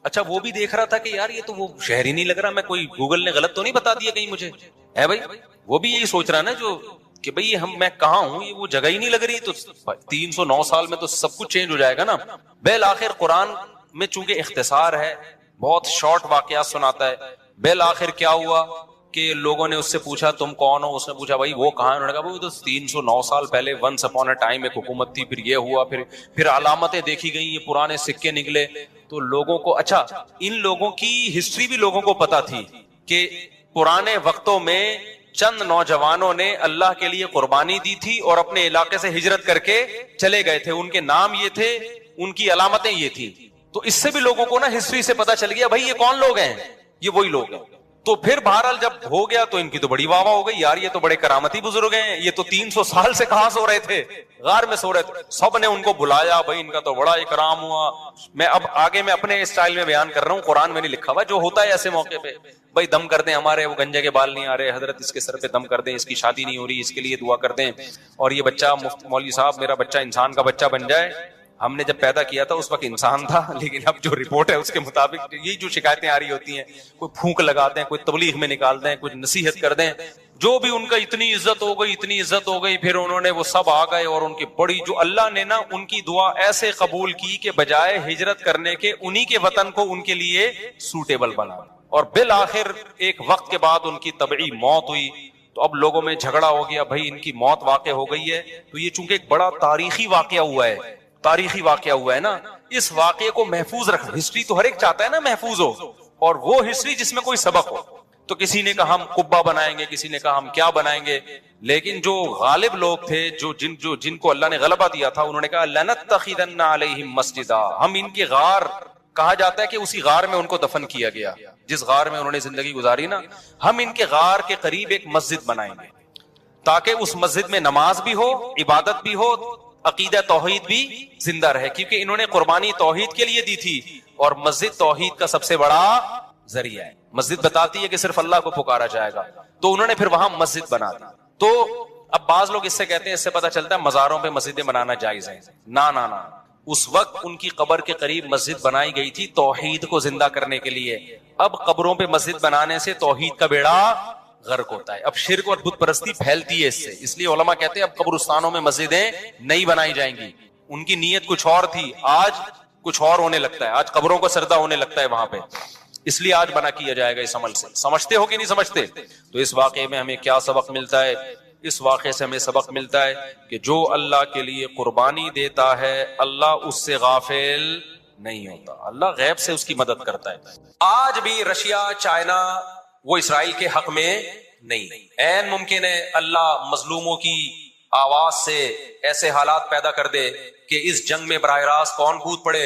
اچھا وہ بھی دیکھ رہا تھا کہ یار یہ تو وہ شہر ہی نہیں لگ رہا, میں کوئی گوگل نے غلط تو نہیں بتا دیا کہیں مجھے ہے بھائی. وہ بھی یہی سوچ رہا نا جو کہ بھئی میں کہاں ہوں, یہ وہ جگہ ہی نہیں لگ رہی. تو 309 سال میں تو سب کچھ چینج ہو جائے گا نا. بالآخر قرآن میں چونکہ اختصار ہے, بہت شارٹ واقعات سناتا ہے. بالآخر کیا ہوا کہ لوگوں نے اس سے پوچھا تم کون ہو؟ اس نے پوچھا بھائی وہ کہاں ہے؟ انہوں نے کہا وہ تو 309 سال پہلے ونس اپون اے ٹائم ایک حکومت تھی, پھر یہ ہوا, پھر علامتیں دیکھی گئی, یہ پرانے سکے نکلے. تو لوگوں کو, اچھا ان لوگوں کی ہسٹری بھی لوگوں کو پتا تھی کہ پرانے وقتوں میں چند نوجوانوں نے اللہ کے لیے قربانی دی تھی اور اپنے علاقے سے ہجرت کر کے چلے گئے تھے. ان کے نام یہ تھے, ان کی علامتیں یہ تھی. تو اس سے بھی لوگوں کو نا ہسٹری سے پتا چل گیا بھائی یہ کون لوگ ہیں, یہ وہی لوگ ہیں. تو پھر بہرحال جب ہو گیا تو ان کی تو بڑی واہ واہ ہو گئی, یار یہ تو بڑے کرامتی بزرگ ہیں, یہ تو 300 سال سے کہاں سو رہے تھے, غار میں سو رہے تھے. سب نے ان کو بلایا, بھائی ان کا تو بڑا اکرام ہوا. میں اب آگے میں اپنے اسٹائل میں بیان کر رہا ہوں, قرآن میں نہیں لکھا ہوا, جو ہوتا ہے ایسے موقع پہ. بھائی دم کر دیں, ہمارے وہ گنجے کے بال نہیں آ رہے, حضرت اس کے سر پہ دم کر دیں, اس کی شادی نہیں ہو رہی, اس کے لیے دعا کر دیں, اور یہ بچہ مولوی صاحب میرا بچہ انسان کا بچہ بن جائے. ہم نے جب پیدا کیا تھا اس وقت انسان تھا, لیکن اب جو رپورٹ ہے اس کے مطابق یہی جو شکایتیں آ رہی ہوتی ہیں, کوئی پھونک لگا دیں, کوئی تبلیغ میں نکال دیں, کوئی نصیحت کر دیں, جو بھی ان کا اتنی عزت ہو گئی, اتنی عزت ہو گئی. پھر انہوں نے وہ سب آ گئے اور ان کی بڑی, جو اللہ نے نا ان کی دعا ایسے قبول کی کہ بجائے ہجرت کرنے کے انہی کے وطن کو ان کے لیے سوٹیبل بنا. اور بالآخر ایک وقت کے بعد ان کی طبعی موت ہوئی. تو اب لوگوں میں جھگڑا ہو گیا, بھائی ان کی موت واقع ہو گئی ہے. تو یہ چونکہ ایک بڑا تاریخی واقعہ ہوا ہے, تاریخی واقعہ ہوا ہے نا, اس واقعے کو محفوظ رکھنا. ہسٹری تو ہر ایک چاہتا ہے نا محفوظ ہو, اور وہ ہسٹری جس میں کوئی سبق ہو. تو کسی نے کہا ہم قبہ بنائیں گے, کسی نے کہا ہم کیا بنائیں گے. لیکن جو غالب لوگ تھے, جن کو اللہ نے غلبہ دیا تھا, انہوں نے کہا لنتخذن علیہم مسجدا, ہم ان کے غار, کہا جاتا ہے کہ اسی غار میں ان کو دفن کیا گیا, جس غار میں انہوں نے زندگی گزاری نا, ہم ان کے غار کے قریب ایک مسجد بنائیں گے تاکہ اس مسجد میں نماز بھی ہو, عبادت بھی ہو, عقیدہ توحید بھی زندہ رہے. کیونکہ انہوں نے قربانی توحید کے لیے دی تھی, اور مسجد توحید کا سب سے بڑا ذریعہ ہے. مسجد بتاتی ہے کہ صرف اللہ کو پکارا جائے گا, تو انہوں نے پھر وہاں مسجد بنا دی. تو اب بعض لوگ اس سے کہتے ہیں, اس سے پتہ چلتا ہے مزاروں پہ مسجدیں بنانا جائز ہے. نہ, اس وقت ان کی قبر کے قریب مسجد بنائی گئی تھی توحید کو زندہ کرنے کے لیے. اب قبروں پہ مسجد بنانے سے توحید کا بیڑا غرق ہوتا ہے. اب شرک اور بت پرستی پھیلتی ہے اس سے, اس لیے علماء کہتے ہیں اب قبرستانوں میں مسجدیں نہیں بنائی جائیں گی. ان کی نیت کچھ اور تھی, آج کچھ اور ہونے لگتا ہے, آج قبروں کو سردہ ہونے لگتا ہے وہاں پہ, اس لیے آج بنا کیا جائے گا اس عمل سے. سمجھتے ہو کہ نہیں سمجھتے؟ تو اس واقعے میں ہمیں کیا سبق ملتا ہے؟ اس واقعے سے ہمیں سبق ملتا ہے کہ جو اللہ کے لیے قربانی دیتا ہے اللہ اس سے غافل نہیں ہوتا, اللہ غیب سے اس کی مدد کرتا ہے. آج بھی رشیا, چائنا, وہ اسرائیل کے حق میں نہیں. عین ممکن ہے اللہ مظلوموں کی آواز سے ایسے حالات پیدا کر دے کہ اس جنگ میں براہ راست کون کود پڑے؟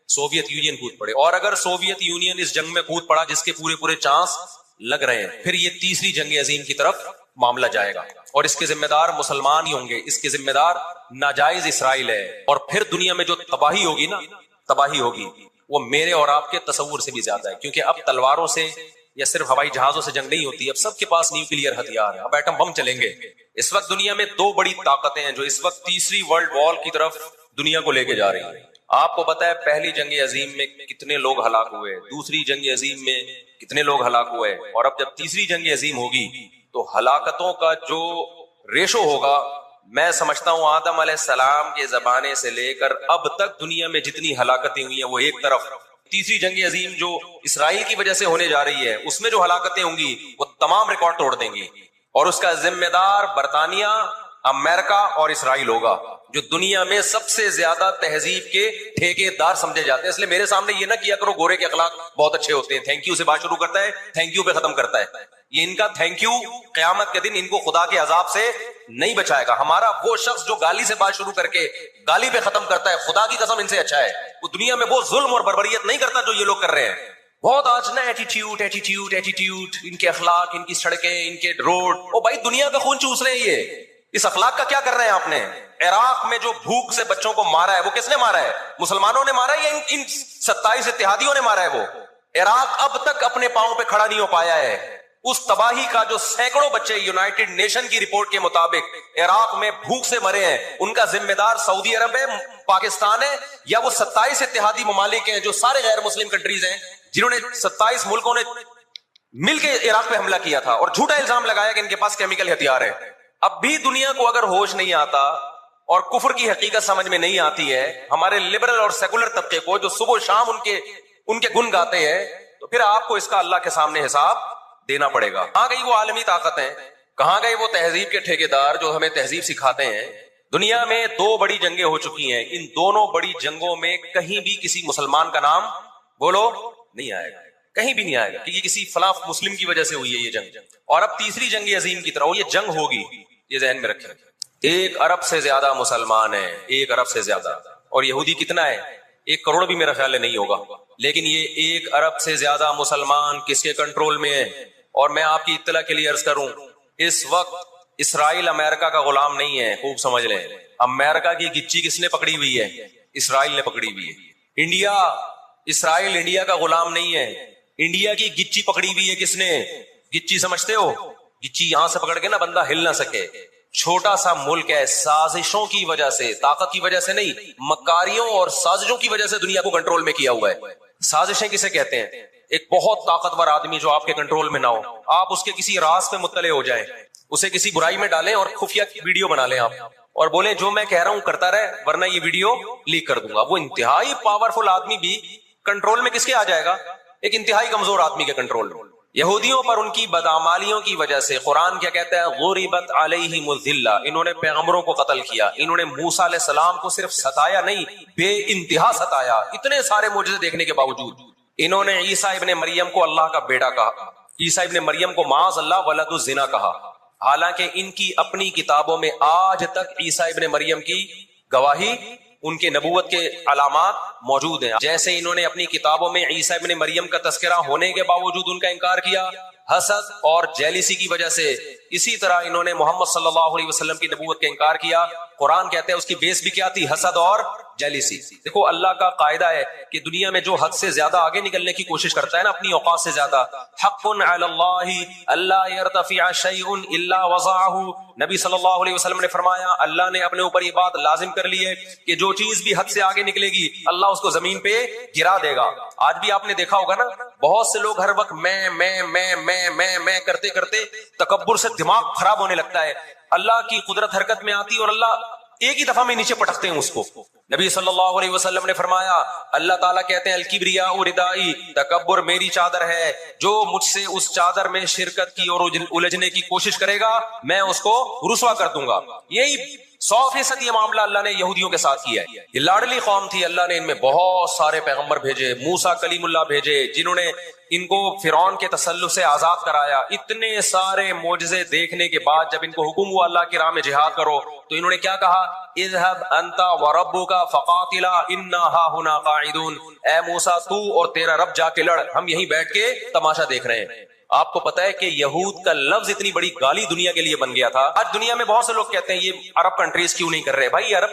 سوویت یونین کود پڑے. اور اگر سوویت یونین اس جنگ میں کود پڑا جس کے پورے چانس لگ رہے ہیں، پھر یہ تیسری جنگ عظیم کی طرف معاملہ جائے گا اور اس کے ذمہ دار مسلمان ہی ہوں گے، اس کے ذمہ دار ناجائز اسرائیل ہے. اور پھر دنیا میں جو تباہی ہوگی نا، تباہی ہوگی وہ میرے اور آپ کے تصور سے بھی زیادہ ہے. کیونکہ اب تلواروں سے یا صرف ہوائی جہازوں سے جنگ نہیں ہوتی، اب سب کے پاس نیوکلیئر ہتھیار ہے، اب ایٹم بم چلیں گے. اس وقت دنیا میں دو بڑی طاقتیں ہیں جو اس وقت تیسری ورلڈ وار کی طرف دنیا کو لے کے جا رہی ہیں. آپ کو پتا ہے پہلی جنگ عظیم میں کتنے لوگ ہلاک ہوئے، دوسری جنگ عظیم میں کتنے لوگ ہلاک ہوئے، اور اب جب تیسری جنگ عظیم ہوگی تو ہلاکتوں کا جو ریشو ہوگا، میں سمجھتا ہوں آدم علیہ السلام کے زمانے سے لے کر اب تک دنیا میں جتنی ہلاکتیں ہوئی ہیں وہ ایک طرف، تیسری جنگ عظیم جو اسرائیل کی وجہ سے ہونے جا رہی ہے اس میں جو ہلاکتیں ہوں گی وہ تمام ریکارڈ توڑ دیں گی. اور اس کا ذمہ دار برطانیہ، امریکہ اور اسرائیل ہوگا، جو دنیا میں سب سے زیادہ تہذیب کے ٹھیکے دار سمجھے جاتے ہیں. اس لیے میرے سامنے یہ نہ کیا کرو گورے کے اخلاق بہت اچھے ہوتے ہیں، تھینک یو سے بات شروع کرتا ہے، تھینک یو پہ ختم کرتا ہے. یہ ان کا تھینک یو قیامت کے دن ان کو خدا کے عذاب سے نہیں بچائے گا. ہمارا وہ شخص جو گالی سے بات شروع کر کے گالی پہ ختم کرتا ہے، خدا کی قسم ان سے اچھا ہے. وہ دنیا میں وہ ظلم اور بربریت نہیں کرتا جو یہ لوگ کر رہے ہیں. بہت آج نا ایٹیٹیوڈ ان کے اخلاق، ان کی سڑکیں، ان کے روڈ. او بھائی دنیا کا خون چوس رہے ہیں یہ، اس اخلاق کا کیا کر رہے ہیں آپ نے؟ عراق میں جو بھوک سے بچوں کو مارا ہے وہ کس نے مارا ہے؟ مسلمانوں نے مارا ہے یا ان 27 اتحادیوں نے مارا ہے؟ وہ عراق اب تک اپنے پاؤں پہ کھڑا نہیں ہو پایا ہے. اس تباہی کا جو سینکڑوں بچے یونائٹڈ نیشن کی رپورٹ کے مطابق عراق میں بھوک سے مرے ہیں، ان کا ذمہ دار سعودی عرب ہے، پاکستان ہے، یا وہ 27 اتحادی ممالک ہیں جو سارے غیر مسلم کنٹریز ہیں جنہوں نے 27 ملکوں نے مل کے عراق پہ حملہ کیا تھا اور جھوٹا الزام لگایا کہ ان کے پاس کیمیکل ہتھیار ہے. اب بھی دنیا کو اگر ہوش نہیں آتا اور کفر کی حقیقت سمجھ میں نہیں آتی ہے، ہمارے لبرل اور سیکولر طبقے کو جو صبح و شام ان کے گن گاتے ہیں، تو پھر آپ کو اس کا اللہ کے سامنے حساب دینا پڑے گا. کہاں گئی وہ عالمی طاقتیں؟ کہاں گئے وہ تہذیب کے ٹھیکیدار جو ہمیں تہذیب سکھاتے ہیں؟ دنیا میں 2 بڑی جنگیں ہو چکی ہیں، ان دونوں بڑی جنگوں میں کہیں بھی کسی مسلمان کا نام بولو نہیں آئے گا، کہیں بھی نہیں آئے گا کہ یہ کسی فلاں مسلم کی وجہ سے ہوئی ہے یہ جنگ. اور اب تیسری جنگ عظیم کی طرح یہ جنگ ہوگی، یہ ذہن میں رکھیں. 1 ارب سے زیادہ مسلمان ہیں، 1 ارب سے زیادہ. اور یہودی کتنا ہے؟ 1 کروڑ بھی میرا خیال ہے نہیں ہوگا. لیکن یہ 1 ارب سے زیادہ مسلمان کس کے کنٹرول میں ہیں؟ اور میں آپ کی اطلاع کے لیے عرض کروں، اس وقت اسرائیل امریکہ کا غلام نہیں ہے، خوب سمجھ لیں. امریکہ کی گچی کس نے پکڑی ہوئی ہے؟ اسرائیل نے پکڑی ہوئی ہے. اسرائیل انڈیا کا غلام نہیں ہے، انڈیا کی گچی پکڑی ہوئی ہے کس نے؟ گچی سمجھتے ہو؟ گچی یہاں سے پکڑ کے نا بندہ ہل نہ سکے. چھوٹا سا ملک ہے، سازشوں کی وجہ سے، طاقت کی وجہ سے نہیں، مکاریوں اور سازشوں کی وجہ سے دنیا کو کنٹرول میں کیا ہوا ہے. سازشیں کسے کہتے ہیں؟ ایک بہت طاقتور آدمی جو آپ کے کنٹرول میں نہ ہو، آپ اس کے کسی راز پہ مطلع ہو جائیں، اسے کسی برائی میں ڈالیں اور خفیہ ویڈیو بنا لیں آپ اور بولیں جو میں کہہ رہا ہوں کرتا رہے ورنہ یہ ویڈیو لیک کر دوں گا. وہ انتہائی پاورفل آدمی بھی کنٹرول میں کس کے آ جائے گا؟ ایک انتہائی کمزور آدمی کے کنٹرول میں. یہودیوں پر ان کی بدعمالیوں کی وجہ سے قرآن کیا کہتا ہے؟ غربت علیہم الذلہ، انہوں نے پیغمبروں کو قتل کیا، انہوں نے موسیٰ علیہ السلام کو صرف ستایا نہیں، بے انتہا ستایا. اتنے سارے معجزے دیکھنے کے باوجود انہوں نے عیسیٰ ابن مریم کو اللہ کا بیٹا کہا، عیسیٰ ابن مریم کو معاذ اللہ ولد الزنا کہا، حالانکہ ان کی اپنی کتابوں میں آج تک عیسیٰ ابن مریم کی گواہی، ان کے نبوت کے علامات موجود ہیں. جیسے انہوں نے اپنی کتابوں میں عیسیٰ ابن مریم کا تذکرہ ہونے کے باوجود ان کا انکار کیا حسد اور جیلیسی کی وجہ سے، اسی طرح انہوں نے محمد صلی اللہ علیہ وسلم کی نبوت کا انکار کیا. قرآن کہتے ہیں اس کی بیس بھی کیا تھی؟ حسد اور جیلیسی. دیکھو اللہ کا قاعدہ ہے کہ دنیا میں جو حد سے زیادہ آگے نکلنے کی کوشش کرتا ہے نا اپنی اوقات سے زیادہ، حق علی اللہ الا یرتفع شیء الا وضعہ، نبی صلی اللہ علیہ وسلم نے فرمایا اللہ نے اپنے اوپر یہ بات لازم کر لی ہے کہ جو چیز بھی حد سے آگے نکلے گی اللہ اس کو زمین پہ گرا دے گا. آج بھی آپ نے دیکھا ہوگا نا بہت سے لوگ ہر وقت میں کرتے کرتے تکبر سے دماغ خراب ہونے لگتا ہے. اللہ کی قدرت حرکت میں آتی اور اللہ ایک ہی دفعہ میں نیچے پٹکتے ہیں اس کو. نبی صلی اللہ علیہ وسلم نے فرمایا اللہ تعالیٰ کہتے ہیں الکبریاء ردائی، تکبر میری چادر ہے، جو مجھ سے اس چادر میں شرکت کی اور الجھنے کی کوشش کرے گا میں اس کو رسوا کر دوں گا. یہی 100% یہ معاملہ اللہ نے یہودیوں کے ساتھ کیا ہے. یہ لاڈلی قوم تھی, اللہ نے ان میں بہت سارے پیغمبر بھیجے, موسیٰ کلیم اللہ بھیجے جنہوں نے ان کو فرعون کے تسلط سے آزاد کرایا. اتنے سارے معجزے دیکھنے کے بعد جب ان کو حکم ہوا اللہ کی راہ میں جہاد کرو, تو انہوں نے کیا کہا؟ اذهب انت وربک فقاتلا انا ہاہنا قاعدون. اے موسیٰ تو اور تیرا رب جا کے لڑ, ہم یہیں بیٹھ کے تماشا دیکھ رہے ہیں. آپ کو پتا ہے کہ یہود کا لفظ اتنی بڑی گالی دنیا کے لیے بن گیا تھا. آج دنیا میں بہت سے لوگ کہتے ہیں یہ عرب کنٹریز کیوں نہیں کر رہے. بھائی عرب